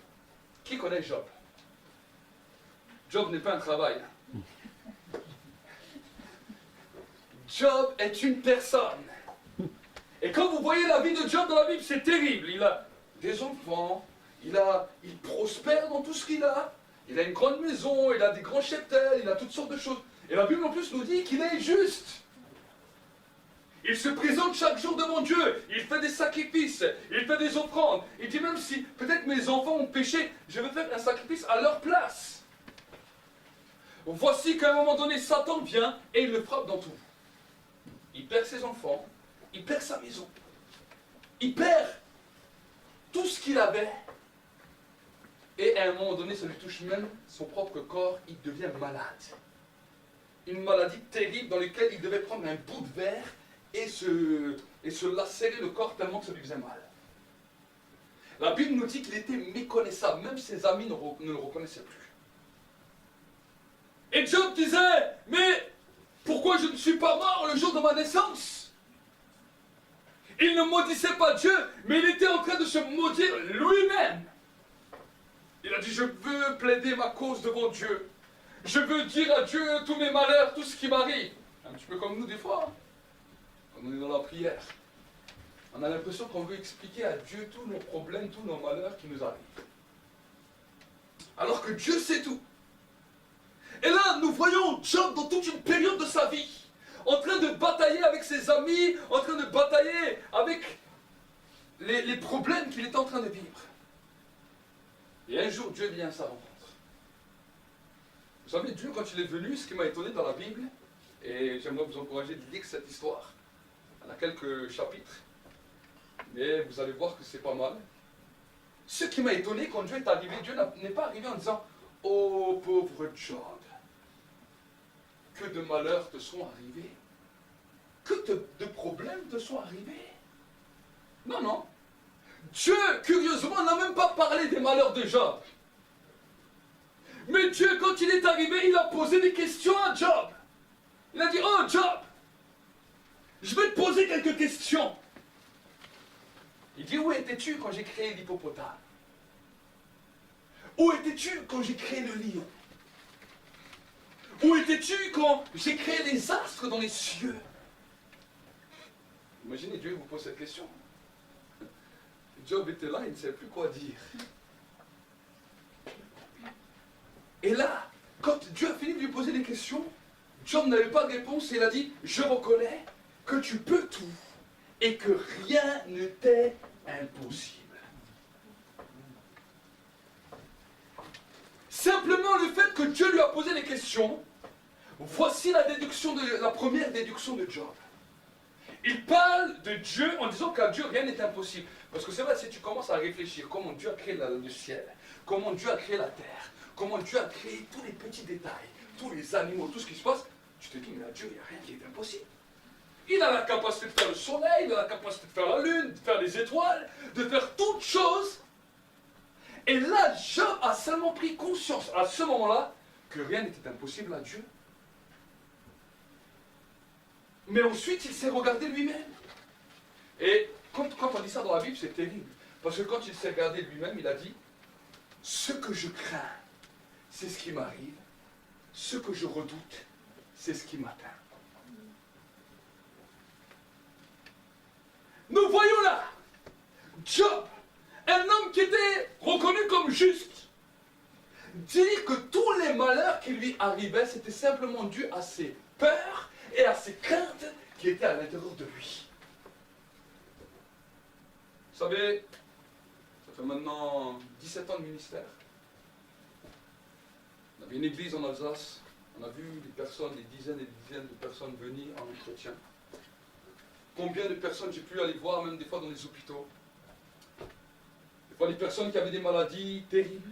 Speaker 3: Qui connaît Job? Job n'est pas un travail. Job est une personne. Et quand vous voyez la vie de Job dans la Bible, c'est terrible. Il a des enfants, il prospère dans tout ce qu'il a. Il a une grande maison, il a des grands cheptels, il a toutes sortes de choses. Et la Bible en plus nous dit qu'il est juste. Il se présente chaque jour devant Dieu, il fait des sacrifices, il fait des offrandes. Il dit même si peut-être mes enfants ont péché, je vais faire un sacrifice à leur place. Voici qu'à un moment donné, Satan vient et il le frappe dans tout. Il perd ses enfants, il perd sa maison, il perd tout ce qu'il avait. Et à un moment donné, ça lui touche même son propre corps, il devient malade. Une maladie terrible dans laquelle il devait prendre un bout de verre et se lacérer le corps tellement que ça lui faisait mal. La Bible nous dit qu'il était méconnaissable, même ses amis ne le reconnaissaient plus. Et Job disait, mais pourquoi je ne suis pas mort le jour de ma naissance? Il ne maudissait pas Dieu, mais il était en train de se maudire lui-même. Il a dit, je veux plaider ma cause devant Dieu. Je veux dire à Dieu tous mes malheurs, tout ce qui m'arrive. Un petit peu comme nous des fois, hein. Quand on est dans la prière. On a l'impression qu'on veut expliquer à Dieu tous nos problèmes, tous nos malheurs qui nous arrivent. Alors que Dieu sait tout. Et là, nous voyons Job dans toute une période de sa vie, en train de batailler avec ses amis, en train de batailler avec les problèmes qu'il est en train de vivre. Et un jour, Dieu vient à sa rencontre. Vous savez, Dieu, quand il est venu, ce qui m'a étonné dans la Bible, et j'aimerais vous encourager de lire cette histoire, elle a quelques chapitres, mais vous allez voir que c'est pas mal. Ce qui m'a étonné, quand Dieu est arrivé, Dieu n'est pas arrivé en disant « Oh, pauvre Job, que de malheurs te sont arrivés, que de problèmes te sont arrivés. » Non, non. Dieu, curieusement, n'a même pas parlé des malheurs de Job. Mais Dieu, quand il est arrivé, il a posé des questions à Job. Il a dit, oh Job, je vais te poser quelques questions. Il dit, où étais-tu quand j'ai créé l'hippopotame? Où étais-tu quand j'ai créé le lion? Où étais-tu quand j'ai créé les astres dans les cieux? Imaginez, Dieu vous pose cette question. Job était là, il ne savait plus quoi dire. Et là, quand Dieu a fini de lui poser des questions, Job n'avait pas de réponse et il a dit, je reconnais que tu peux tout et que rien ne t'est impossible. Simplement le fait que Dieu lui a posé des questions, voici la première déduction de Job. Il parle de Dieu en disant qu'à Dieu rien n'est impossible. Parce que c'est vrai, si tu commences à réfléchir comment Dieu a créé le ciel, comment Dieu a créé la terre, comment Dieu a créé tous les petits détails, tous les animaux, tout ce qui se passe, tu te dis, mais à Dieu, il n'y a rien qui est impossible. Il a la capacité de faire le soleil, il a la capacité de faire la lune, de faire les étoiles, de faire toutes choses. Et là, Job a seulement pris conscience à ce moment-là que rien n'était impossible à Dieu. Mais ensuite, il s'est regardé lui-même. Et quand on dit ça dans la Bible, c'est terrible. Parce que quand il s'est regardé lui-même, il a dit, ce que je crains, c'est ce qui m'arrive. Ce que je redoute, c'est ce qui m'atteint. arrivait, c'était simplement dû à ses peurs et à ses craintes qui étaient à l'intérieur de lui. Vous savez, ça fait maintenant 17 ans de ministère. On avait une église en Alsace. On a vu des personnes, des dizaines et des dizaines de personnes venir en entretien. Combien de personnes j'ai pu aller voir, même des fois dans les hôpitaux. Des fois, des personnes qui avaient des maladies terribles.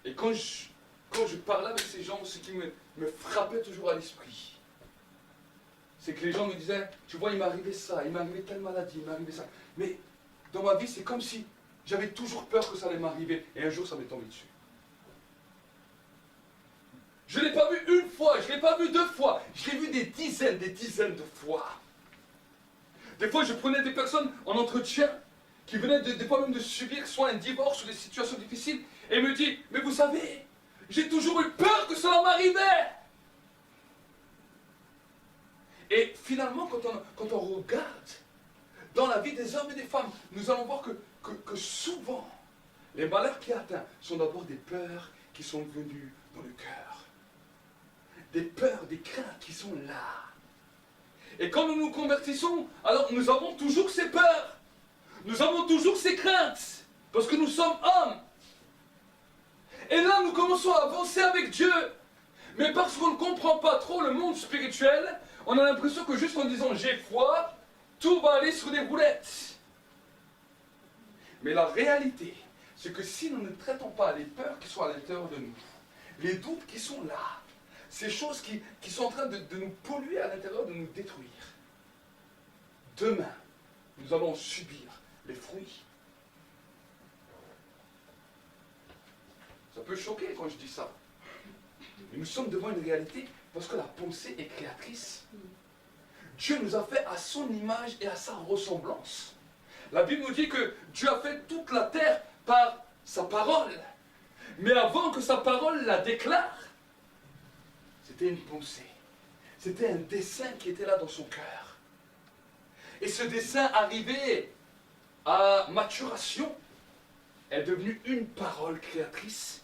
Speaker 3: Et quand je parlais avec ces gens, ce qui me frappait toujours à l'esprit, c'est que les gens me disaient, tu vois, il m'est arrivé ça, il m'est arrivé telle maladie, il m'est arrivé ça. Mais dans ma vie, c'est comme si j'avais toujours peur que ça allait m'arriver. Et un jour, ça m'est tombé dessus. Je ne l'ai pas vu une fois, je ne l'ai pas vu deux fois, je l'ai vu des dizaines de fois. Des fois, je prenais des personnes en entretien qui venaient des fois même de subir soit un divorce ou des situations difficiles et me disent, mais vous savez, j'ai toujours eu peur que cela m'arrivait. Et finalement, quand on regarde dans la vie des hommes et des femmes, nous allons voir que souvent, les malheurs qui atteignent sont d'abord des peurs qui sont venues dans le cœur. Des peurs, des craintes qui sont là. Et quand nous nous convertissons, alors nous avons toujours ces peurs. Nous avons toujours ces craintes. Parce que nous sommes hommes. Et là, nous commençons à avancer avec Dieu. Mais parce qu'on ne comprend pas trop le monde spirituel, on a l'impression que juste en disant j'ai foi, tout va aller sur des roulettes. Mais la réalité, c'est que si nous ne traitons pas les peurs qui sont à l'intérieur de nous, les doutes qui sont là, ces choses qui sont en train de nous polluer à l'intérieur, de nous détruire, demain, nous allons subir les fruits. Ça peut choquer quand je dis ça. Mais nous sommes devant une réalité parce que la pensée est créatrice. Dieu nous a fait à son image et à sa ressemblance. La Bible nous dit que Dieu a fait toute la terre par sa parole. Mais avant que sa parole la déclare, c'était une pensée. C'était un dessein qui était là dans son cœur. Et ce dessein arrivé à maturation est devenu une parole créatrice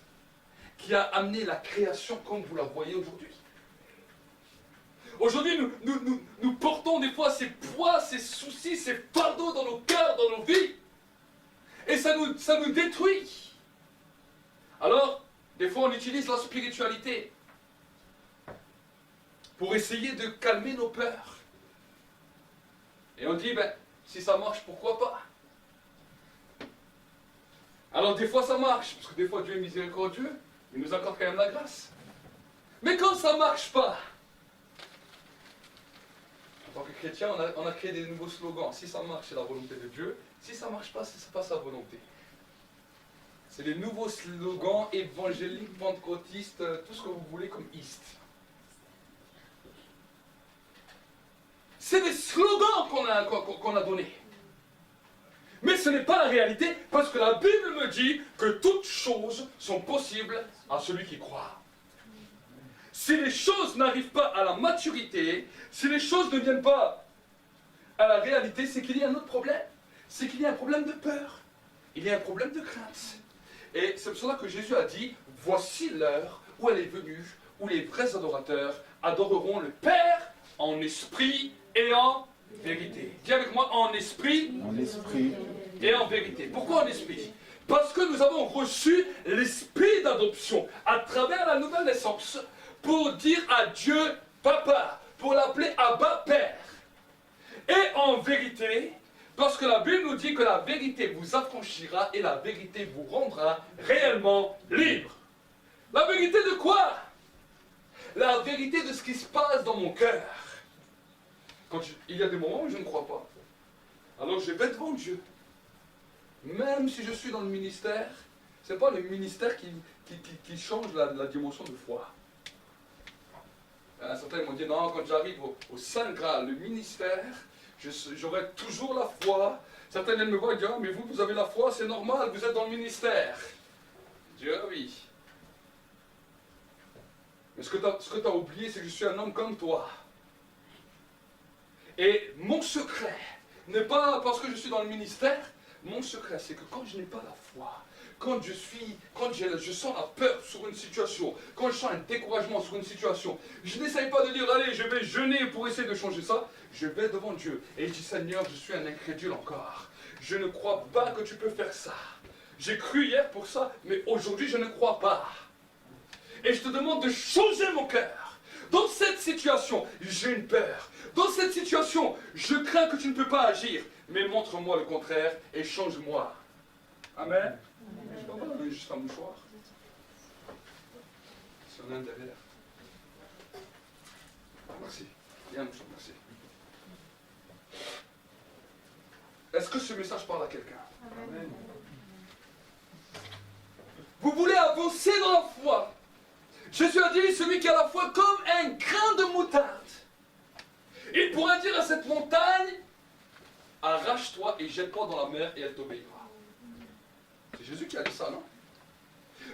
Speaker 3: qui a amené la création comme vous la voyez aujourd'hui. Aujourd'hui, nous portons des fois ces poids, ces soucis, ces fardeaux dans nos cœurs, dans nos vies. Et ça nous détruit. Alors, des fois, on utilise la spiritualité pour essayer de calmer nos peurs. Et on dit, ben, si ça marche, pourquoi pas? Alors, des fois, ça marche, parce que des fois, Dieu est miséricordieux, il nous accorde quand même la grâce. Mais quand ça ne marche pas, en tant que chrétien, on a créé des nouveaux slogans. Si ça marche, c'est la volonté de Dieu. Si ça ne marche pas, ce n'est pas sa volonté. C'est les nouveaux slogans évangéliques, pentecôtistes, tout ce que vous voulez comme East. C'est des slogans qu'on a donnés. Mais ce n'est pas la réalité, parce que la Bible me dit que toutes choses sont possibles à celui qui croit. Si les choses n'arrivent pas à la maturité, si les choses ne viennent pas à la réalité, c'est qu'il y a un autre problème. C'est qu'il y a un problème de peur. Il y a un problème de crainte. Et c'est pour cela que Jésus a dit, voici l'heure où elle est venue, où les vrais adorateurs adoreront le Père en esprit et en vérité. Dis avec moi, en esprit et en vérité. Pourquoi en esprit? Parce que nous avons reçu l'esprit d'adoption à travers la nouvelle naissance pour dire à Dieu, Papa, pour l'appeler Abba Père. Et en vérité, parce que la Bible nous dit que la vérité vous affranchira et la vérité vous rendra réellement libre. La vérité de quoi? La vérité de ce qui se passe dans mon cœur. Il y a des moments où je ne crois pas. Alors je vais devant Dieu. Même si je suis dans le ministère, ce n'est pas le ministère qui change la dimension de foi. Certains m'ont dit, non, quand j'arrive au Saint Graal, le ministère, j'aurai toujours la foi. Certains viennent me voir et disent, ah, mais vous avez la foi, c'est normal, vous êtes dans le ministère. Je dis, ah oui. Mais ce que tu as oublié, c'est que je suis un homme comme toi. Et mon secret n'est pas parce que je suis dans le ministère, mon secret c'est que quand je n'ai pas la foi, quand je sens la peur sur une situation, quand je sens un découragement sur une situation, je n'essaye pas de dire, allez, je vais jeûner pour essayer de changer ça. Je vais devant Dieu et je dis, Seigneur, je suis un incrédule encore. Je ne crois pas que tu peux faire ça. J'ai cru hier pour ça, mais aujourd'hui je ne crois pas. Et je te demande de changer mon cœur. Dans cette situation, j'ai une peur. Dans cette situation, je crains que tu ne peux pas agir. Mais montre-moi le contraire et change-moi. Amen. Je ne peux pas donner juste un mouchoir. Si on a un derrière. Merci. Il y a un mouchoir, merci. Est-ce que ce message parle à quelqu'un? Amen. Vous voulez avancer dans la foi. Jésus a dit, celui qui a la foi comme un grain de moutarde. Il pourra dire à cette montagne, arrache-toi et jette-toi dans la mer et elle t'obéira. C'est Jésus qui a dit ça, non?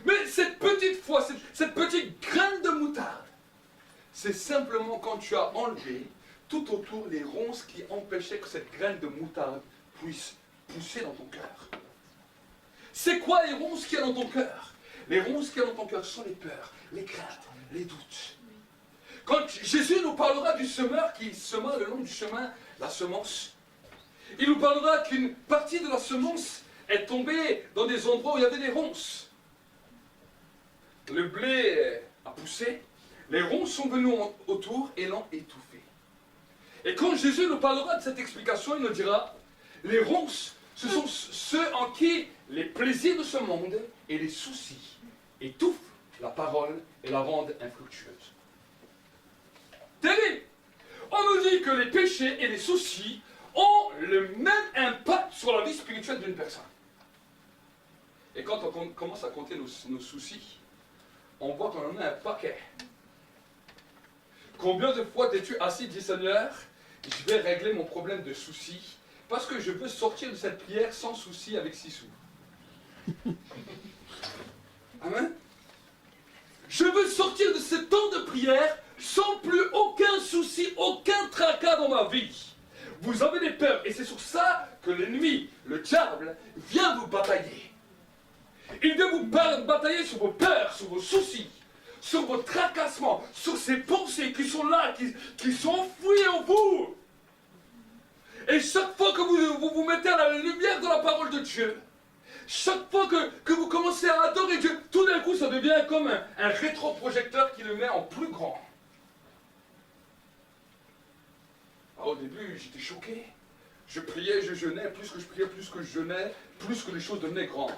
Speaker 3: Mais cette petite foi, cette petite graine de moutarde, c'est simplement quand tu as enlevé tout autour les ronces qui empêchaient que cette graine de moutarde puisse pousser dans ton cœur. C'est quoi les ronces qu'il y a dans ton cœur? Les ronces qu'il y a dans ton cœur sont les peurs, les craintes, les doutes. Quand Jésus nous parlera du semeur qui sema le long du chemin la semence, il nous parlera qu'une partie de la semence est tombée dans des endroits où il y avait des ronces. Le blé a poussé, les ronces sont venues autour et l'ont étouffé. Et quand Jésus nous parlera de cette explication, il nous dira, les ronces, ce sont ceux en qui les plaisirs de ce monde et les soucis étouffent la parole et la rendent infructueuse. Terrible! On nous dit que les péchés et les soucis ont le même impact sur la vie spirituelle d'une personne. Et quand on commence à compter nos soucis, on voit qu'on en a un paquet. Combien de fois t'es-tu assis et dis, Seigneur, je vais régler mon problème de soucis parce que je veux sortir de cette prière sans souci avec 6 sous. Amen. Je veux sortir de ce temps de prière sans plus aucun souci, aucun tracas dans ma vie. Vous avez des peurs et c'est sur ça que l'ennemi, le diable, vient vous batailler. Il vient vous batailler sur vos peurs, sur vos soucis, sur vos tracassements, sur ces pensées qui sont là, qui sont enfouies en vous. Et chaque fois que vous mettez à la lumière de la parole de Dieu, chaque fois que vous commencez à adorer Dieu, tout d'un coup ça devient comme un rétroprojecteur qui le met en plus grand. Alors, au début, j'étais choqué. Je priais, je jeûnais, plus que je priais, plus que je jeûnais, plus que les choses devenaient grandes.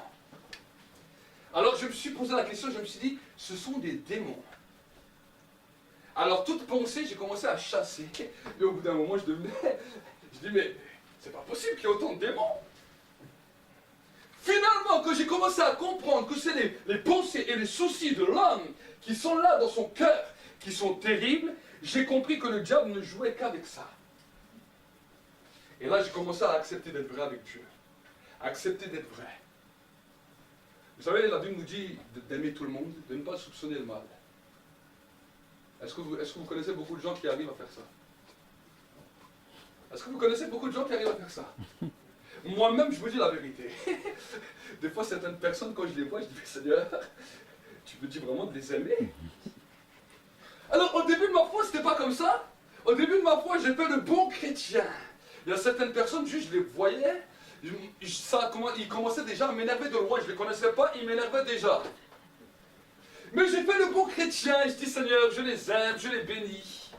Speaker 3: Alors je me suis posé la question, je me suis dit, ce sont des démons. Alors toute pensée, j'ai commencé à chasser. Et au bout d'un moment, je dis, mais c'est pas possible qu'il y ait autant de démons. Finalement, quand j'ai commencé à comprendre que c'est les pensées et les soucis de l'homme qui sont là dans son cœur, qui sont terribles, j'ai compris que le diable ne jouait qu'avec ça. Et là, j'ai commencé à accepter d'être vrai avec Dieu. Accepter d'être vrai. Vous savez, la Bible nous dit d'aimer tout le monde, de ne pas soupçonner le mal. Est-ce que vous connaissez beaucoup de gens qui arrivent à faire ça? Est-ce que vous connaissez beaucoup de gens qui arrivent à faire ça? Moi-même, je vous dis la vérité. Des fois, certaines personnes, quand je les vois, je dis, Seigneur, tu me dis vraiment de les aimer? Alors, au début de ma foi, c'était pas comme ça. Au début de ma foi, j'ai fait le bon chrétien. Il y a certaines personnes, juste, je les voyais, ils commençaient déjà à m'énerver de loin. Je ne les connaissais pas, ils m'énervaient déjà. Mais j'ai fait le bon chrétien et je dis, Seigneur, je les aime, je les bénis.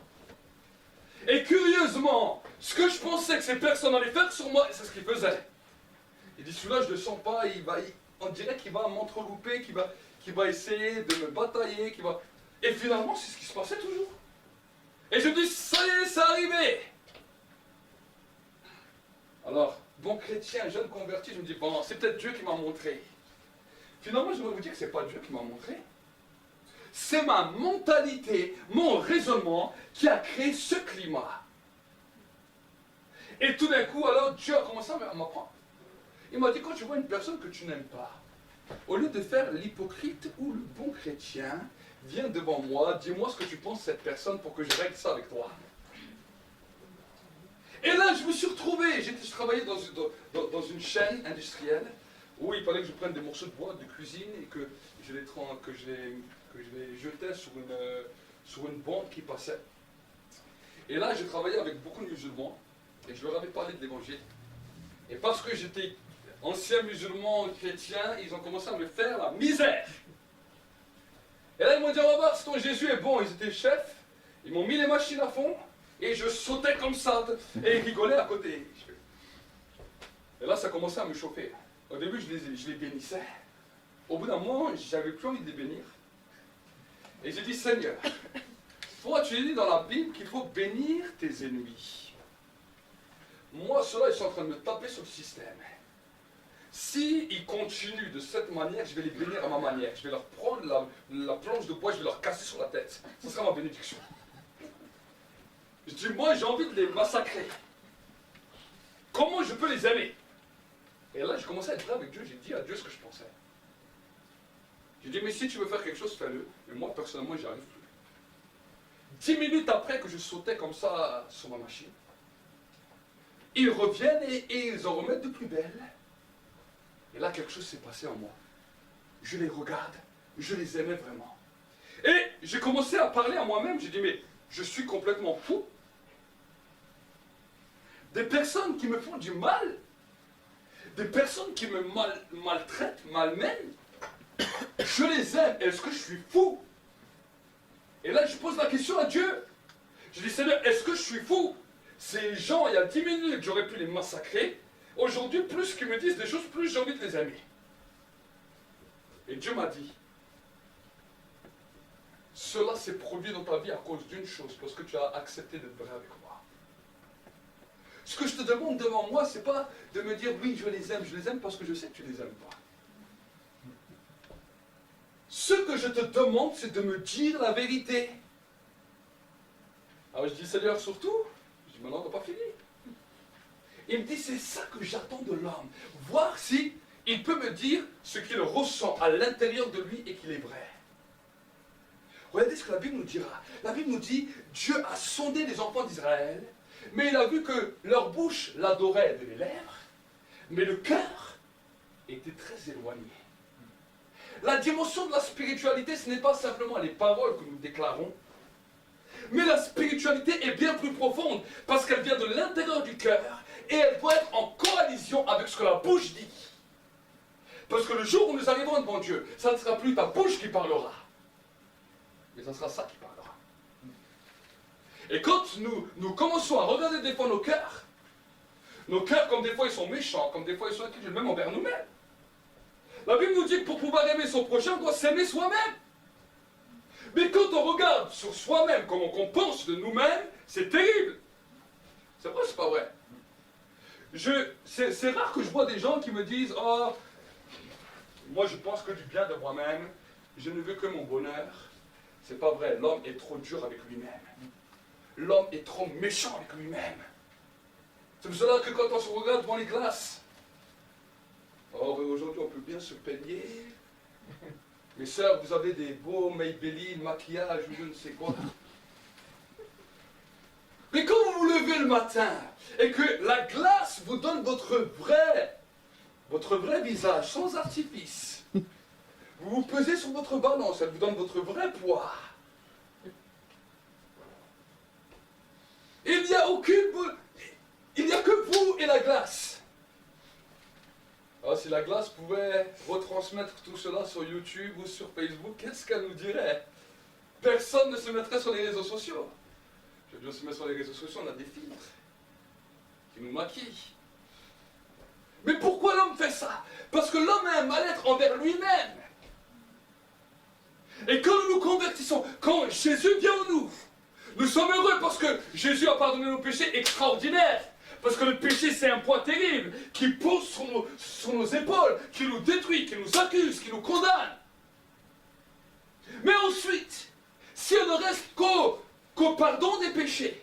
Speaker 3: Et curieusement, ce que je pensais que ces personnes allaient faire sur moi, c'est ce qu'ils faisaient. Il dit, celui-là, je ne le sens pas, on dirait qu'il va m'entrelouper, qu'il va essayer de me batailler, Et finalement, c'est ce qui se passait toujours. Et je me dis, ça y est, c'est arrivé. Alors, bon chrétien, jeune converti, je me dis, bon, c'est peut-être Dieu qui m'a montré. Finalement, je vais vous dire que ce n'est pas Dieu qui m'a montré. C'est ma mentalité, mon raisonnement qui a créé ce climat. Et tout d'un coup, alors, Dieu a commencé à m'apprendre. Il m'a dit, quand tu vois une personne que tu n'aimes pas, au lieu de faire l'hypocrite ou le bon chrétien, viens devant moi, dis-moi ce que tu penses de cette personne pour que je règle ça avec toi. Et là, je me suis retrouvé, je travaillais dans une chaîne industrielle où il fallait que je prenne des morceaux de bois de cuisine et que je les jetais sur une bande qui passait. Et là, j'ai travaillé avec beaucoup de musulmans et je leur avais parlé de l'évangile. Et parce que j'étais ancien musulman chrétien, ils ont commencé à me faire la misère. Et là, ils m'ont dit, on va voir si ton Jésus est bon. Ils étaient chefs, ils m'ont mis les machines à fond et je sautais comme ça et ils rigolaient à côté. Et là, ça commençait à me chauffer. Au début, je les bénissais. Au bout d'un moment, j'avais plus envie de les bénir. Et j'ai dit, Seigneur, toi, tu dis dans la Bible qu'il faut bénir tes ennemis. Moi, ceux-là, ils sont en train de me taper sur le système. Si ils continuent de cette manière, je vais les bénir à ma manière. Je vais leur prendre la planche de bois, je vais leur casser sur la tête. Ce sera ma bénédiction. Je dis, moi, j'ai envie de les massacrer. Comment je peux les aimer? Et là, j'ai commencé à être vrai avec Dieu, j'ai dit à Dieu ce que je pensais. J'ai dit, mais si tu veux faire quelque chose, fais-le. Mais moi, personnellement, j'y arrive plus. 10 minutes après que je sautais comme ça sur ma machine, ils reviennent et ils en remettent de plus belles. Et là, quelque chose s'est passé en moi. Je les regarde, je les aimais vraiment. Et j'ai commencé à parler à moi-même, j'ai dit, mais je suis complètement fou. Des personnes qui me font du mal, des personnes qui me maltraitent, malmènent, je les aime. Est-ce que je suis fou? Et là, je pose la question à Dieu. Je dis, Seigneur, est-ce que je suis fou? Ces gens, il y a 10 minutes, j'aurais pu les massacrer. Aujourd'hui, plus qu'ils me disent des choses, plus j'ai envie de les aimer. Et Dieu m'a dit, cela s'est produit dans ta vie à cause d'une chose, parce que tu as accepté d'être vrai avec moi. Ce que je te demande devant moi, c'est pas de me dire, oui, je les aime parce que je sais que tu les aimes pas. Ce que je te demande, c'est de me dire la vérité. Alors je dis, Seigneur, surtout, je dis, maintenant, on n'a pas fini. Il me dit, c'est ça que j'attends de l'homme. Voir si il peut me dire ce qu'il ressent à l'intérieur de lui et qu'il est vrai. Regardez ce que la Bible nous dira. La Bible nous dit, Dieu a sondé les enfants d'Israël, mais il a vu que leur bouche l'adorait de les lèvres, mais le cœur était très éloigné. La dimension de la spiritualité, ce n'est pas simplement les paroles que nous déclarons, mais la spiritualité est bien plus profonde, parce qu'elle vient de l'intérieur du cœur, et elle doit être en coalition avec ce que la bouche dit. Parce que le jour où nous arriverons devant Dieu, ça ne sera plus ta bouche qui parlera, mais ça sera ça qui parlera. Et quand nous commençons à regarder des fois nos cœurs, comme des fois ils sont méchants, comme des fois ils sont intelligents, même envers nous-mêmes. La Bible nous dit que pour pouvoir aimer son prochain, on doit s'aimer soi-même. Mais quand on regarde sur soi-même, comment on pense de nous-mêmes, c'est terrible. C'est vrai, c'est pas vrai. C'est rare que je vois des gens qui me disent « Oh, moi je pense que du bien de moi-même, je ne veux que mon bonheur. » C'est pas vrai, l'homme est trop dur avec lui-même. L'homme est trop méchant avec lui-même. C'est pour cela que quand on se regarde devant les glaces, oh, aujourd'hui on peut bien se peigner. Mes sœurs, vous avez des beaux Maybelline, maquillage ou je ne sais quoi. Mais quand vous vous levez le matin et que la glace vous donne votre vrai visage, sans artifice, vous vous pesez sur votre balance, elle vous donne votre vrai poids. Il n'y a que vous et la glace. Alors, si la glace pouvait retransmettre tout cela sur YouTube ou sur Facebook, qu'est-ce qu'elle nous dirait? Personne ne se mettrait sur les réseaux sociaux. Je veux dire, on se met sur les réseaux sociaux, on a des filtres qui nous maquillent. Mais pourquoi l'homme fait ça? Parce que l'homme a un mal-être envers lui-même. Et quand nous nous convertissons, quand Jésus vient en nous, nous sommes heureux parce que Jésus a pardonné nos péchés extraordinaires. Parce que le péché, c'est un poids terrible qui pose sur nos épaules, qui nous détruit, qui nous accuse, qui nous condamne. Mais ensuite, si on ne reste qu'au pardon des péchés,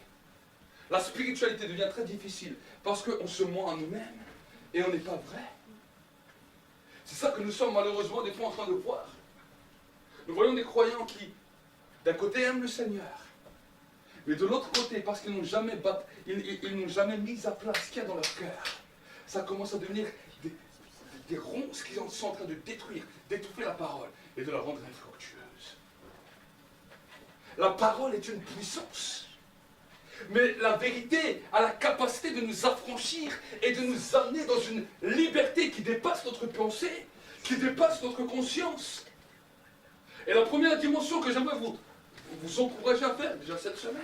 Speaker 3: la spiritualité devient très difficile parce qu'on se ment à nous-mêmes et on n'est pas vrai. C'est ça que nous sommes malheureusement des fois en train de voir. Nous voyons des croyants qui, d'un côté, aiment le Seigneur, mais de l'autre côté, parce qu'ils n'ont jamais mis à plat ce qu'il y a dans leur cœur, ça commence à devenir des ronces qui sont en train de détruire, d'étouffer la parole et de la rendre infructueuse. La parole est une puissance. Mais la vérité a la capacité de nous affranchir et de nous amener dans une liberté qui dépasse notre pensée, qui dépasse notre conscience. Et la première dimension que j'aimerais vous encourager à faire, déjà cette semaine,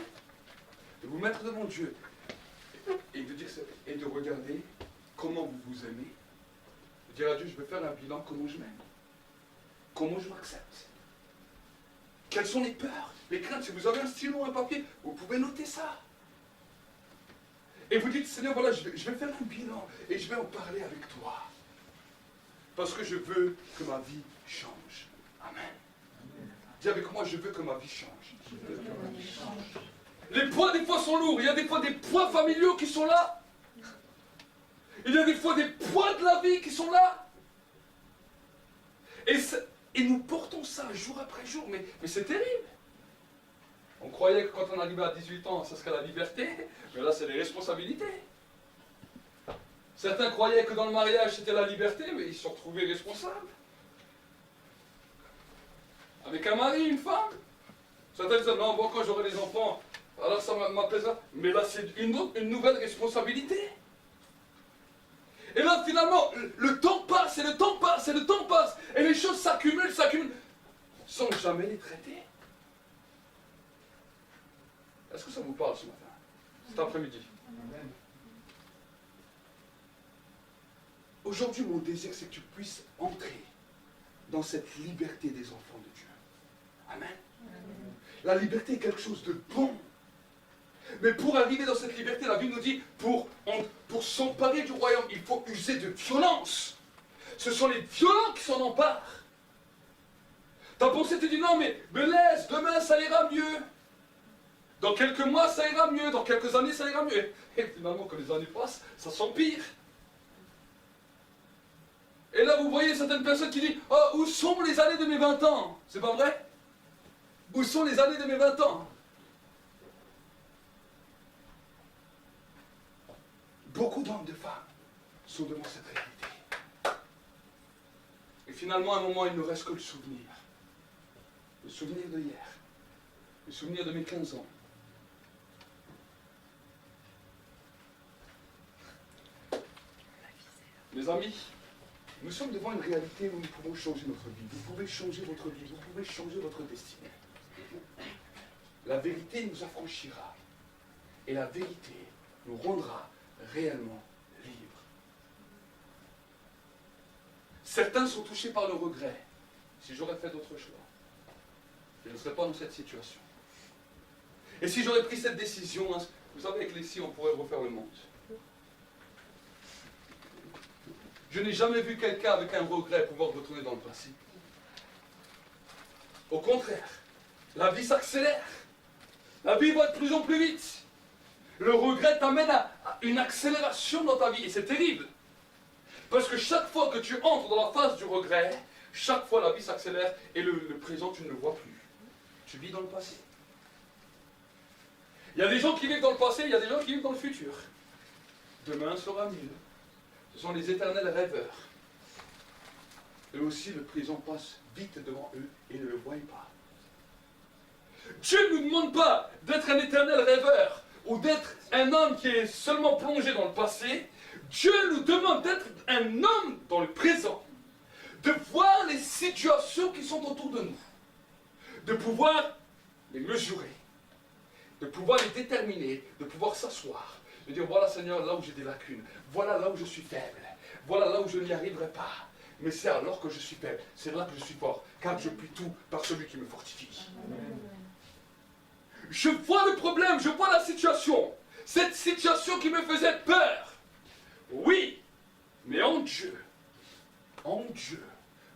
Speaker 3: de vous mettre devant Dieu et de regarder comment vous vous aimez. De dire à Dieu, je vais faire un bilan, comment je m'aime, comment je m'accepte. Quelles sont les peurs, les craintes? Si vous avez un stylo, un papier, vous pouvez noter ça. Et vous dites, Seigneur, voilà, je vais faire un bilan et je vais en parler avec toi. Parce que je veux que ma vie change. Amen. Dis avec moi, je veux que ma vie change. Les poids des fois sont lourds. Il y a des fois des poids familiaux qui sont là. Il y a des fois des poids de la vie qui sont là. Et nous portons ça jour après jour. Mais c'est terrible. On croyait que quand on arrivait à 18 ans, ça serait la liberté. Mais là, c'est les responsabilités. Certains croyaient que dans le mariage, c'était la liberté, mais ils se sont retrouvés responsables. Avec un mari, une femme. Certains disaient, non, bon, quand j'aurai des enfants, alors ça m'apaisera. Mais là, c'est une nouvelle responsabilité. Et là, finalement, le temps passe, et le temps passe, et le temps passe. Et les choses s'accumulent, sans jamais les traiter. Est-ce que ça vous parle ce matin? Cet après-midi? Aujourd'hui, mon désir, c'est que tu puisses entrer dans cette liberté des enfants de Dieu. Amen. La liberté est quelque chose de bon. Mais pour arriver dans cette liberté, la Bible nous dit, pour s'emparer du royaume, il faut user de violence. Ce sont les violents qui s'en emparent. Ta pensée te dit, non, mais laisse, demain ça ira mieux. Dans quelques mois, ça ira mieux. Dans quelques années, ça ira mieux. Et finalement, quand les années passent, ça s'empire. Et là, vous voyez certaines personnes qui disent, oh, où sont les années de mes 20 ans? C'est pas vrai? Où sont les années de mes 20 ans? Beaucoup d'hommes, de femmes sont devant cette réalité. Et finalement, à un moment, il ne reste que le souvenir. Le souvenir de hier. Le souvenir de mes 15 ans. Mes amis, nous sommes devant une réalité où nous pouvons changer notre vie. Vous pouvez changer votre vie, vous pouvez changer votre destinée. La vérité nous affranchira. Et la vérité nous rendra réellement libres. Certains sont touchés par le regret. Si j'aurais fait d'autres choix, je ne serais pas dans cette situation. Et si j'aurais pris cette décision, vous savez, avec les si, on pourrait refaire le monde. Je n'ai jamais vu quelqu'un avec un regret pouvoir retourner dans le passé. Au contraire, la vie s'accélère. La vie va de plus en plus vite. Le regret t'amène à une accélération dans ta vie. Et c'est terrible. Parce que chaque fois que tu entres dans la phase du regret, chaque fois la vie s'accélère et le présent, tu ne le vois plus. Tu vis dans le passé. Il y a des gens qui vivent dans le passé, il y a des gens qui vivent dans le futur. Demain sera mieux. Ce sont les éternels rêveurs. Eux aussi, le présent passe vite devant eux et ne le voient pas. Dieu ne nous demande pas d'être un éternel rêveur ou d'être un homme qui est seulement plongé dans le passé. Dieu nous demande d'être un homme dans le présent, de voir les situations qui sont autour de nous, de pouvoir les mesurer, de pouvoir les déterminer, de pouvoir s'asseoir, de dire voilà Seigneur, là où j'ai des lacunes, voilà là où je suis faible, voilà là où je n'y arriverai pas. Mais c'est alors que je suis faible, c'est là que je suis fort, car je puis tout par celui qui me fortifie. Je vois le problème, je vois la situation, cette situation qui me faisait peur. Oui, mais en Dieu,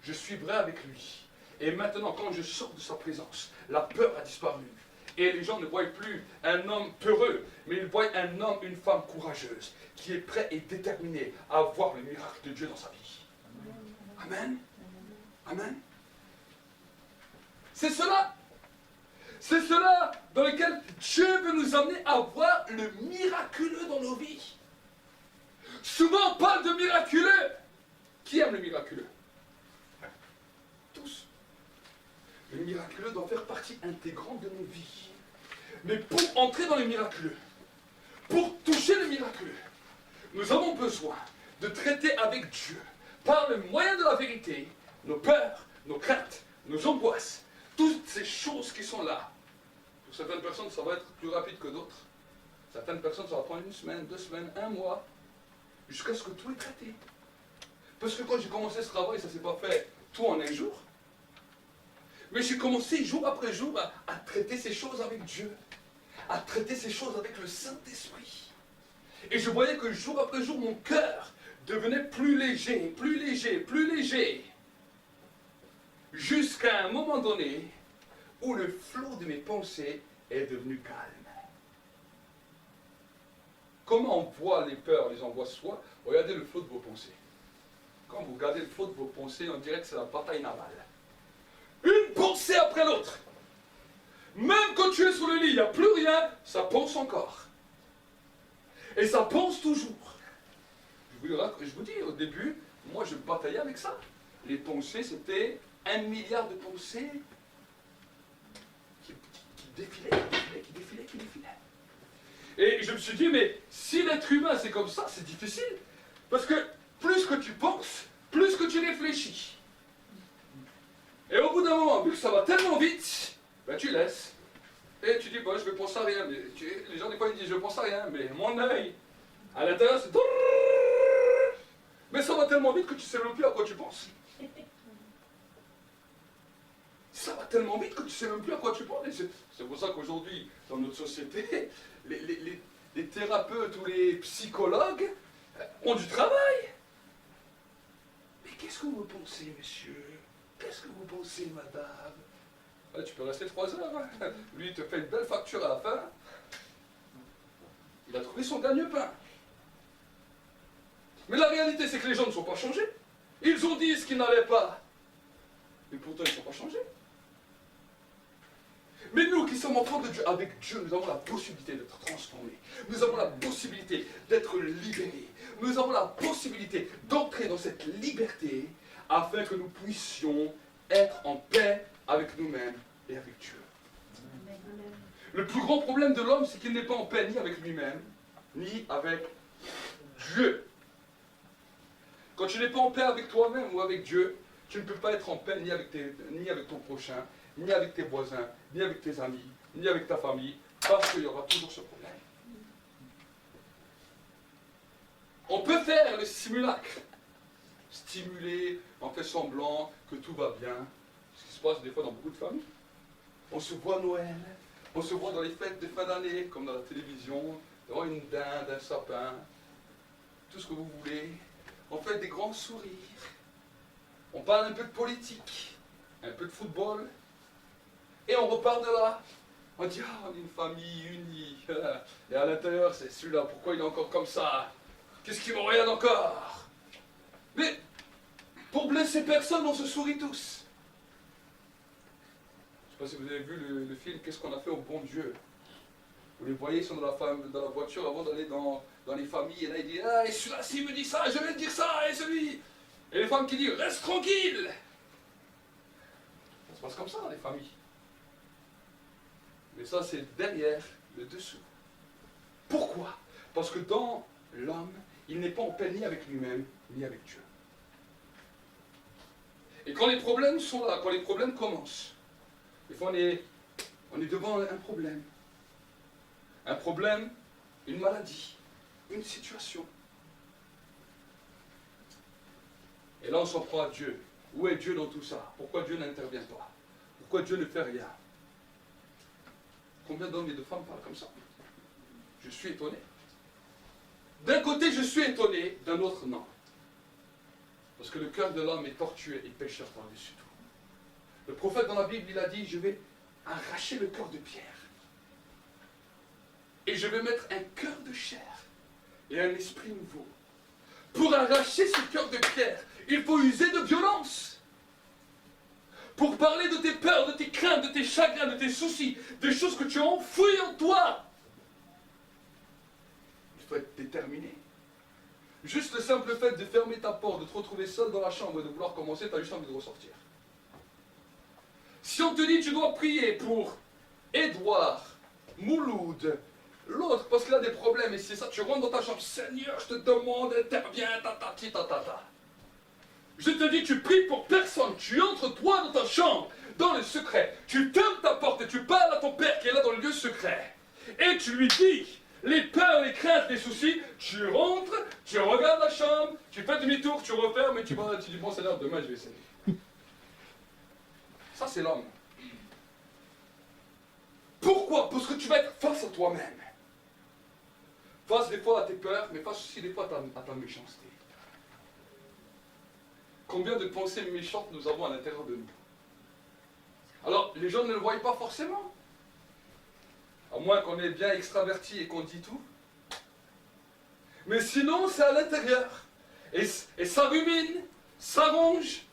Speaker 3: je suis vrai avec lui. Et maintenant, quand je sors de sa présence, la peur a disparu. Et les gens ne voient plus un homme peureux, mais ils voient un homme, une femme courageuse, qui est prêt et déterminé à voir le miracle de Dieu dans sa vie. Amen. Amen. C'est cela. C'est cela dans lequel Dieu veut nous amener à voir le miraculeux dans nos vies. Souvent on parle de miraculeux Qui aime le miraculeux? Tous. Le miraculeux doit faire partie intégrante de nos vies. Mais pour entrer dans le miraculeux, pour toucher le miraculeux, nous avons besoin de traiter avec Dieu, par le moyen de la vérité, nos peurs, nos craintes, nos angoisses, toutes ces choses qui sont là. Pour certaines personnes, ça va être plus rapide que d'autres. Certaines personnes, ça va prendre 1 semaine, 2 semaines, 1 mois, jusqu'à ce que tout est traité. Parce que quand j'ai commencé ce travail, ça ne s'est pas fait tout en un jour. Mais j'ai commencé jour après jour à traiter ces choses avec Dieu, à traiter ces choses avec le Saint-Esprit. Et je voyais que jour après jour, mon cœur devenait plus léger, plus léger, plus léger. Jusqu'à un moment donné où le flot de mes pensées est devenu calme. Comment on voit les peurs, les angoisses soi? Regardez le flot de vos pensées. Quand vous regardez le flot de vos pensées, on dirait que c'est la bataille navale. Une pensée après l'autre. Même quand tu es sur le lit, il n'y a plus rien, ça pense encore. Et ça pense toujours. Je vous dis, au début, moi je bataillais avec ça. Les pensées, c'était 1 milliard de pensées qui défilaient. Et je me suis dit, mais si l'être humain c'est comme ça, c'est difficile. Parce que plus que tu penses, plus que tu réfléchis. Et au bout d'un moment, vu que ça va tellement vite, ben tu laisses. Et tu dis, bon, je ne pense à rien. Mais les gens, des fois, ils disent, je ne pense à rien. Mais mon œil, à l'intérieur, c'est... Mais ça va tellement vite que tu ne sais même plus à quoi tu penses. Ça va tellement vite que tu ne sais même plus à quoi tu penses. C'est pour ça qu'aujourd'hui, dans notre société, les thérapeutes ou les psychologues ont du travail. Mais qu'est-ce que vous pensez, monsieur? Qu'est-ce que vous pensez, madame? Ah, tu peux rester 3 heures. Hein. Lui, il te fait une belle facture à la fin. Il a trouvé son gagne-pain. Mais la réalité, c'est que les gens ne sont pas changés. Ils ont dit ce qu'ils n'allaient pas. Mais pourtant, ils ne sont pas changés. Mais nous qui sommes enfants de Dieu, avec Dieu, nous avons la possibilité d'être transformés. Nous avons la possibilité d'être libérés. Nous avons la possibilité d'entrer dans cette liberté afin que nous puissions être en paix avec nous-mêmes et avec Dieu. Le plus grand problème de l'homme, c'est qu'il n'est pas en paix ni avec lui-même, ni avec Dieu. Quand tu n'es pas en paix avec toi-même ou avec Dieu, tu ne peux pas être en paix ni avec ton prochain, ni avec tes voisins, ni avec tes amis, ni avec ta famille, parce qu'il y aura toujours ce problème. On peut faire le simulacre, stimuler, on fait semblant que tout va bien, ce qui se passe des fois dans beaucoup de familles. On se voit à Noël, on se voit dans les fêtes de fin d'année, comme dans la télévision, devant une dinde, un sapin, tout ce que vous voulez. On fait des grands sourires, on parle un peu de politique, un peu de football, et on repart de là. On dit, ah, on est une famille unie, et à l'intérieur, c'est celui-là, pourquoi il est encore comme ça? Qu'est-ce qu'il me regarde encore? Mais, pour blesser personne, on se sourit tous. Je ne sais pas si vous avez vu le film « Qu'est-ce qu'on a fait au bon Dieu ?» Vous les voyez, ils sont dans la voiture avant d'aller dans les familles, et là ils disent « Ah, et celui-là, s'il me dit ça, je vais te dire ça, et celui !» Et les femmes qui disent « Reste tranquille !» Ça se passe comme ça dans les familles. Mais ça, c'est derrière le dessous. Pourquoi? Parce que dans l'homme, il n'est pas en paix ni avec lui-même, ni avec Dieu. Et quand les problèmes sont là, quand les problèmes commencent, des fois on est devant un problème. Un problème, une maladie, une situation. Et là on s'en prend à Dieu. Où est Dieu dans tout ça? Pourquoi Dieu n'intervient pas? Pourquoi Dieu ne fait rien? Combien d'hommes et de femmes parlent comme ça? Je suis étonné. D'un côté je suis étonné, d'un autre non. Parce que le cœur de l'homme est tortueux et pécheur par-dessus tout. Le prophète dans la Bible, il a dit, je vais arracher le cœur de pierre. Et je vais mettre un cœur de chair et un esprit nouveau. Pour arracher ce cœur de pierre, il faut user de violence. Pour parler de tes peurs, de tes craintes, de tes chagrins, de tes soucis, des choses que tu as enfouies en toi. Il faut être déterminé. Juste le simple fait de fermer ta porte, de te retrouver seul dans la chambre et de vouloir commencer, tu as juste envie de ressortir. Si on te dit tu dois prier pour Édouard, Mouloud, l'autre parce qu'il a des problèmes et c'est ça, tu rentres dans ta chambre, Seigneur, je te demande, interviens, ta. Je te dis, tu pries pour personne, tu entres toi dans ta chambre, dans le secret, tu fermes ta porte et tu parles à ton Père qui est là dans le lieu secret. Et tu lui dis les peurs, les craintes, les soucis, tu rentres, tu regardes la chambre, tu fais demi-tour, tu refermes et tu vas, tu dis bon Seigneur, demain je vais essayer. Ça c'est l'homme. Pourquoi? Parce que tu vas être face à toi-même. Face des fois à tes peurs, mais face aussi des fois à ta méchanceté. Combien de pensées méchantes nous avons à l'intérieur de nous? Alors, les gens ne le voient pas forcément. À moins qu'on est bien extraverti et qu'on dit tout. Mais sinon, c'est à l'intérieur. Et ça rumine, ça ronge,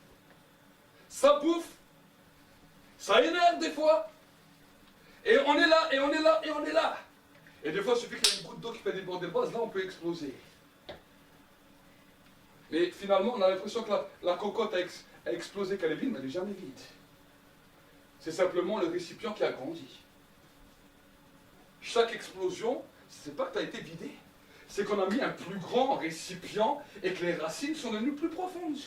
Speaker 3: ça bouffe, ça énerve des fois. Et on est là, et on est là, et on est là. Et des fois, il suffit qu'il y ait une goutte d'eau qui fait déborder le vase, là on peut exploser. Mais finalement, on a l'impression que la cocotte a explosé, qu'elle est vide, mais elle n'est jamais vide. C'est simplement le récipient qui a grandi. Chaque explosion, c'est pas que tu as été vidé, c'est qu'on a mis un plus grand récipient et que les racines sont devenues plus profondes.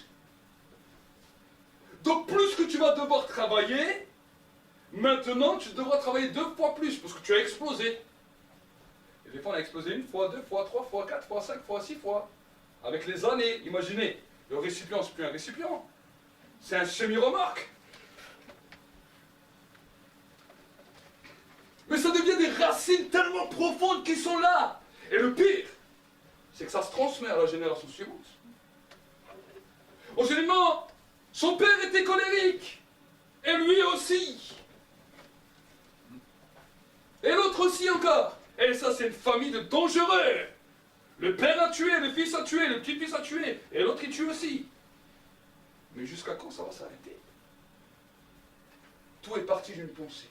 Speaker 3: Donc plus que tu vas devoir travailler, maintenant tu devras travailler 2 fois plus parce que tu as explosé. Et des fois on a explosé 1 fois, 2 fois, 3 fois, 4 fois, 5 fois, 6 fois. Avec les années, imaginez, le récipient c'est plus un récipient, c'est un semi-remorque. Mais ça devient des racines tellement profondes qui sont là. Et le pire, c'est que ça se transmet à la génération suivante. On se dit non, son père était colérique. Et lui aussi. Et l'autre aussi encore. Et ça, c'est une famille de dangereux. Le père a tué, le fils a tué, le petit-fils a tué. Et l'autre, il tue aussi. Mais jusqu'à quand ça va s'arrêter? Tout est parti d'une pensée.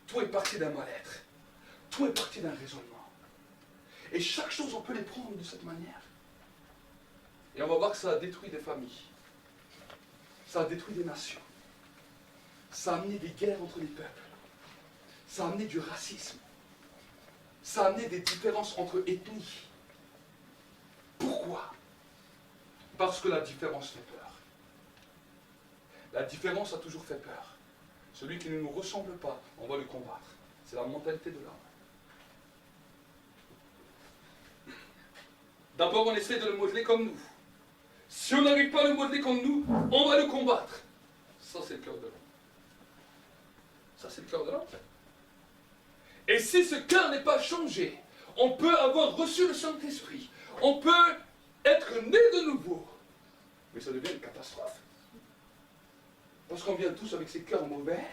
Speaker 3: Tout est parti d'un mal-être. Tout est parti d'un raisonnement. Et chaque chose, on peut les prendre de cette manière. Et on va voir que ça a détruit des familles. Ça a détruit des nations. Ça a amené des guerres entre les peuples. Ça a amené du racisme. Ça a amené des différences entre ethnies. Pourquoi? Parce que la différence fait peur. La différence a toujours fait peur. Celui qui ne nous ressemble pas, on va le combattre. C'est la mentalité de l'homme. D'abord, on essaie de le modeler comme nous. Si on n'arrive pas à le modeler comme nous, on va le combattre. Ça, c'est le cœur de l'homme. Ça, c'est le cœur de l'homme. Et si ce cœur n'est pas changé, on peut avoir reçu le Saint-Esprit. On peut être né de nouveau. Mais ça devient une catastrophe. Parce qu'on vient tous avec ces cœurs mauvais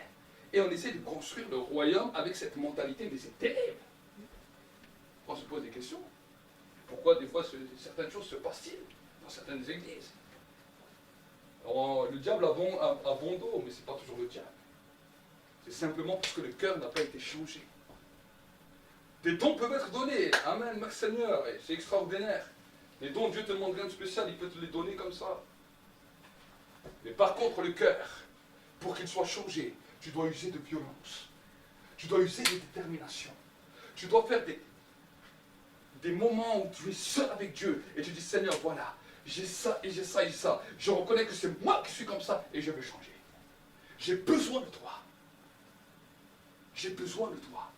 Speaker 3: et on essaie de construire le royaume avec cette mentalité, mais c'est terrible. On se pose des questions. Pourquoi des fois certaines choses se passent-ils dans certaines églises? Alors, le diable a bon dos, mais ce n'est pas toujours le diable. C'est simplement parce que le cœur n'a pas été changé. Des dons peuvent être donnés. Amen, merci Seigneur, c'est extraordinaire. Les dons, Dieu te demande rien de spécial, il peut te les donner comme ça. Mais par contre, le cœur, pour qu'il soit changé, tu dois user de violence. Tu dois user de détermination. Tu dois faire des moments où tu es seul avec Dieu et tu dis, Seigneur, voilà, j'ai ça et j'ai ça et ça. Je reconnais que c'est moi qui suis comme ça et je veux changer. J'ai besoin de toi. J'ai besoin de toi.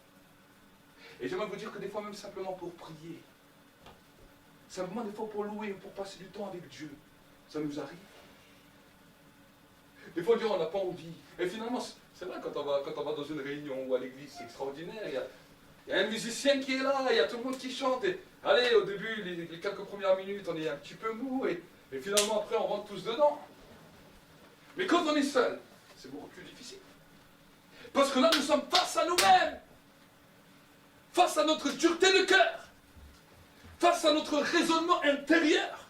Speaker 3: Et j'aimerais vous dire que des fois, même simplement pour prier, simplement des fois pour louer, pour passer du temps avec Dieu, ça nous arrive. Des fois, on n'a pas envie. Et finalement, c'est vrai, quand on va dans une réunion ou à l'église, c'est extraordinaire. Il y a un musicien qui est là, il y a tout le monde qui chante. Et, allez, au début, les quelques premières minutes, on est un petit peu mou. Et finalement, après, on rentre tous dedans. Mais quand on est seul, c'est beaucoup plus difficile. Parce que là, nous sommes face à nous-mêmes. Face à notre dureté de cœur. Face à notre raisonnement intérieur.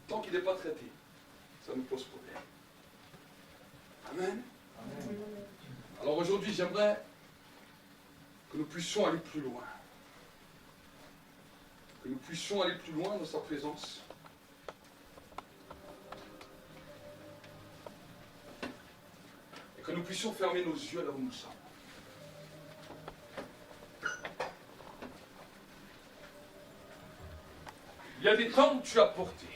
Speaker 3: Tant qu'il n'est pas traité, ça nous pose problème. Amen. Amen. Alors aujourd'hui, j'aimerais que nous puissions aller plus loin. que nous puissions aller plus loin dans sa présence. Et que nous puissions fermer nos yeux là où nous sommes. Il y a des temps où tu as porté.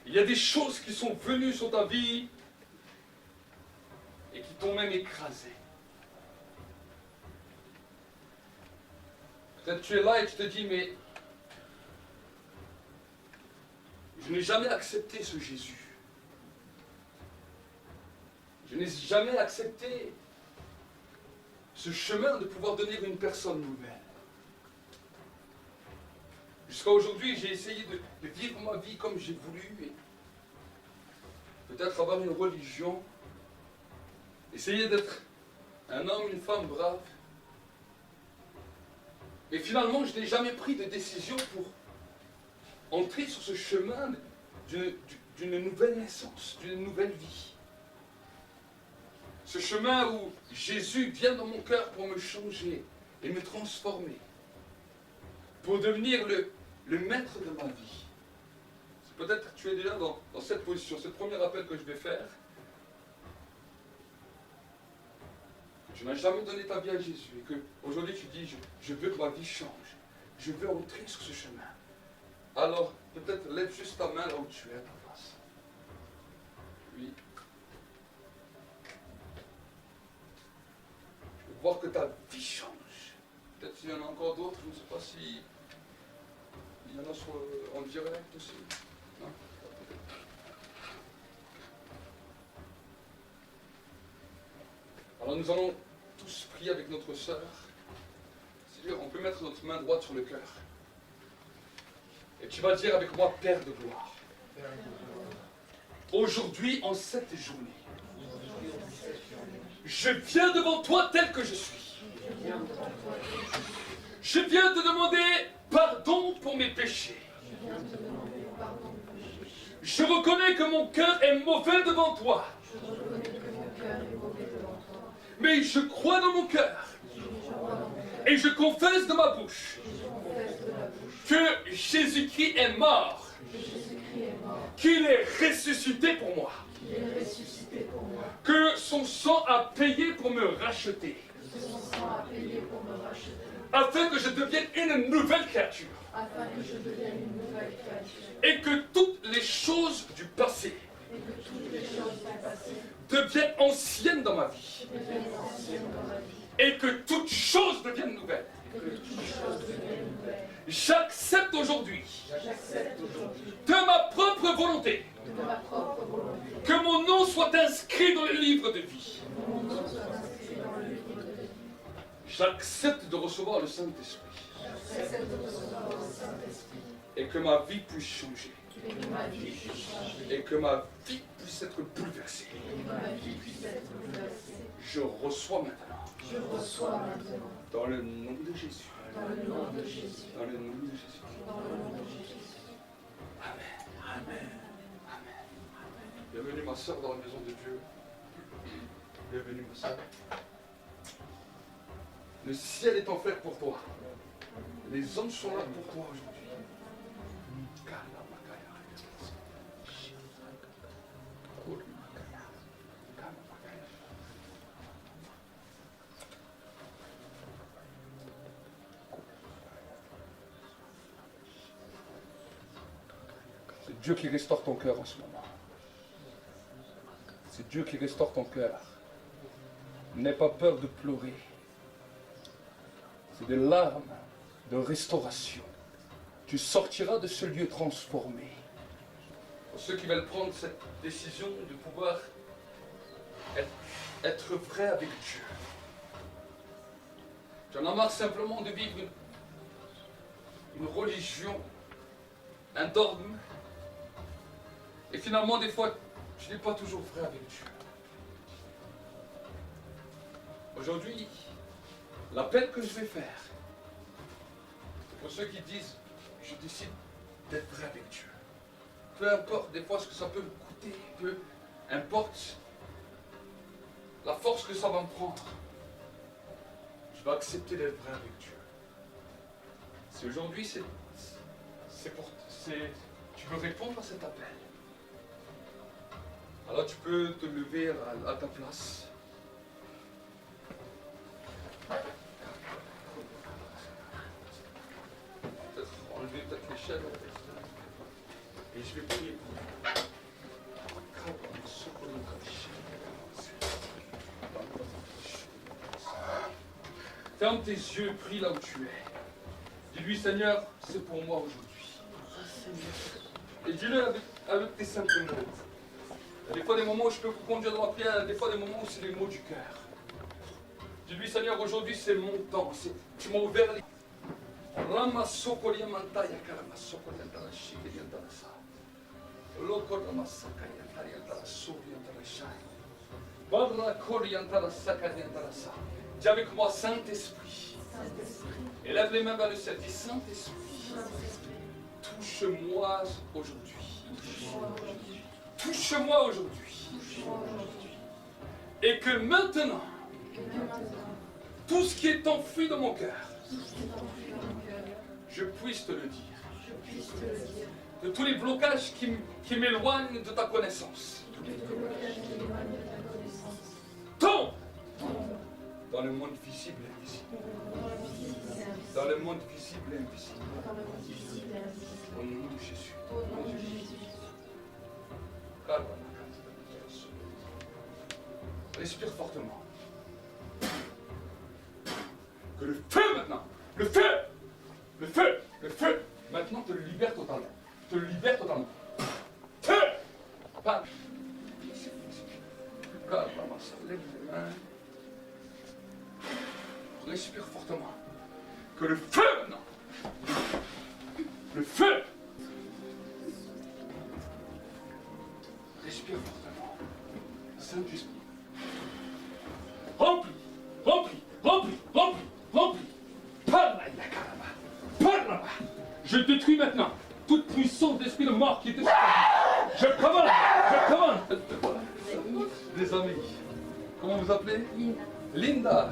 Speaker 3: Il y a des choses qui sont venues sur ta vie et qui t'ont même écrasé. Peut-être tu es là et tu te dis, mais je n'ai jamais accepté ce Jésus. Je n'ai jamais accepté ce chemin de pouvoir devenir une personne nouvelle. Jusqu'à aujourd'hui, j'ai essayé de vivre ma vie comme j'ai voulu, et peut-être avoir une religion, essayer d'être un homme, une femme brave. Et finalement, je n'ai jamais pris de décision pour entrer sur ce chemin d'une nouvelle naissance, d'une nouvelle vie. Ce chemin où Jésus vient dans mon cœur pour me changer et me transformer, pour devenir le maître de ma vie. Peut-être que tu es déjà dans cette position, c'est le premier appel que je vais faire. Tu n'as jamais donné ta vie à Jésus et qu'aujourd'hui tu dis, je veux que ma vie change, je veux entrer sur ce chemin. Alors, peut-être lève juste ta main là où tu es, à ta place. Oui. Je veux voir que ta vie change. Peut-être qu'il y en a encore d'autres, je ne sais pas si il y en a en direct aussi. Non? Alors nous allons tous prier avec notre sœur. C'est-à-dire, on peut mettre notre main droite sur le cœur. Et tu vas dire avec moi, Père de gloire. Aujourd'hui, en cette journée, je viens devant toi tel que je suis. Je viens te demander pardon pour mes péchés. Je reconnais que mon cœur est mauvais devant toi. Mais je crois dans mon cœur. Et je confesse de ma bouche que Jésus-Christ est mort. Qu'il est ressuscité pour moi. Que son sang a payé pour me racheter. Afin que je devienne une nouvelle créature. Et que toutes les choses du passé deviennent anciennes dans ma vie. Et que toutes choses deviennent nouvelles. J'accepte aujourd'hui de ma propre volonté que mon nom soit inscrit dans le livre de vie. J'accepte de recevoir le Saint-Esprit. Et que ma vie puisse changer. Et que ma vie puisse être bouleversée. Je reçois maintenant. Dans le nom de Jésus. Dans le nom de Jésus. Amen. Amen. Amen. Bienvenue ma soeur dans la maison de Dieu. Bienvenue ma soeur. Le ciel est en fer pour toi. Les anges sont là pour toi aujourd'hui. C'est Dieu qui restaure ton cœur en ce moment. C'est Dieu qui restaure ton cœur. N'aie pas peur de pleurer. C'est des larmes de restauration. Tu sortiras de ce lieu transformé. Pour ceux qui veulent prendre cette décision de pouvoir être vrai avec Dieu. Tu en as marre simplement de vivre une religion, un dogme. Et finalement, des fois, tu n'es pas toujours vrai avec Dieu. Aujourd'hui, l'appel que je vais faire, c'est pour ceux qui disent, je décide d'être vrai avec Dieu. Peu importe des fois ce que ça peut me coûter, peu importe la force que ça va me prendre, je vais accepter d'être vrai avec Dieu. Si aujourd'hui, tu veux répondre à cet appel, alors tu peux te lever à ta place. Peut-être enlever peut-être l'échelle. Et je vais prier pour vous. Ferme tes yeux, prie là où tu es. Dis-lui, Seigneur, c'est pour moi aujourd'hui. Et dis-le avec tes simples mots. Il y a des fois des moments où je peux vous conduire dans la prière, il y a des fois des moments où c'est les mots du cœur. Dis-lui, Seigneur, aujourd'hui c'est mon temps. Tu m'as ouvert les... Dis avec moi, Saint-Esprit. Élève les mains vers le ciel. Dis, Saint-Esprit, touche-moi aujourd'hui. Touche-moi aujourd'hui. Et que maintenant, tout ce qui est enfoui dans mon cœur, je puisse te le dire. De tous les blocages qui m'éloignent de ta connaissance. Tombe dans le monde visible et invisible. Dans le monde visible et invisible. Au nom de Jésus. Respire fortement. Que le feu maintenant, le feu, le feu, le feu, maintenant te libère totalement. Te libère totalement. Feu! Pas. Lève les mains. Respire fortement. Que le feu maintenant. Le feu. Respire fortement. Saint-Esprit. Remplis, remplis, remplis, remplis, remplis. Par là-bas. Je détruis maintenant toute puissance d'esprit de mort qui était sur toi. Je commande. Les amis. Comment vous appelez? Linda.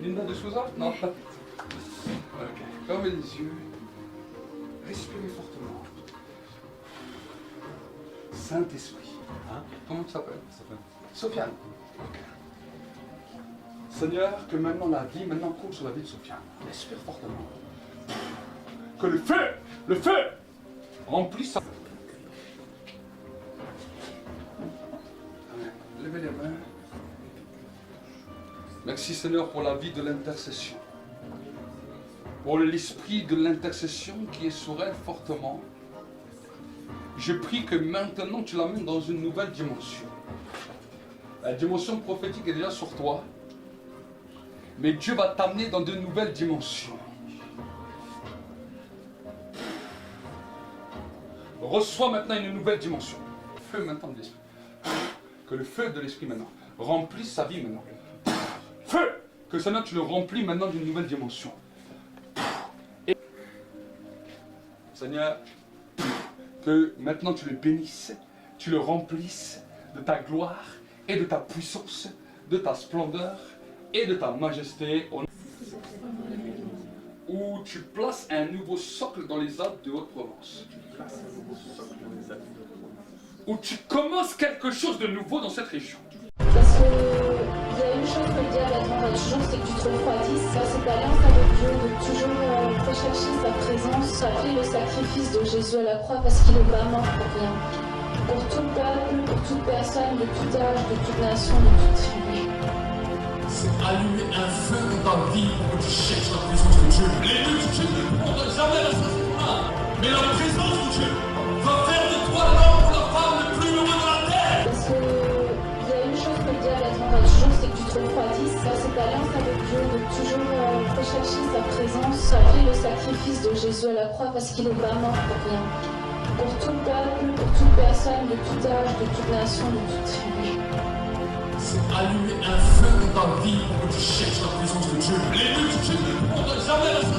Speaker 3: Linda de Souza? Non, pas. Ok. Fermez les yeux. Respirez fortement. Saint-Esprit. Hein? Comment tu t'appelles? Sofiane. Ok. Seigneur, que maintenant la vie coule sur la vie de Sofiane. Respire fortement. Que le feu, remplisse sa... Amen. Levez les mains. Merci Seigneur pour la vie de l'intercession. Pour l'esprit de l'intercession qui est sur elle fortement. Je prie que maintenant tu l'amènes dans une nouvelle dimension. La dimension prophétique est déjà sur toi. Mais Dieu va t'amener dans de nouvelles dimensions. Reçois maintenant une nouvelle dimension. Feu maintenant de l'esprit. Que le feu de l'esprit maintenant remplisse sa vie maintenant. Feu! Que Seigneur, tu le remplis maintenant d'une nouvelle dimension. Et Seigneur, que maintenant tu le bénisses, tu le remplisses de ta gloire et de ta puissance, de ta splendeur et de ta majesté. Où tu places un nouveau socle dans les Alpes de Haute-Provence. Où tu commences quelque chose de nouveau dans cette région.
Speaker 1: Parce qu'il y a une chose que le diable attendra toujours, c'est que tu te refroidisses à cette alliance avec Dieu, de toujours rechercher sa présence, appeler le sacrifice de Jésus à la croix parce qu'il n'est pas mort pour rien. Pour tout peuple, pour toute personne, de tout âge, de toute nation, de toute tribu.
Speaker 2: C'est allumer un feu dans ta vie pour que tu cherches la présence de Dieu. Les deux du Dieu ne pourront jamais la satisfaire. Mais la présence de Dieu va faire de toi l'homme ou la femme le plus heureux de la terre.
Speaker 1: Parce qu'il y a une chose que le diable attendra toujours, c'est que tu te refroidisses à cette alliance avec Dieu, de toujours rechercher sa présence, appeler le sacrifice de Jésus à la croix parce qu'il n'est pas mort pour rien. Pour tout peuple, pour toute personne, de tout âge, de toute nation, de toute tribu.
Speaker 2: C'est allumer un feu dans ta vie pour que tu cherches la présence de Dieu. Les deux du Dieu ne pourront jamais la satisfaire.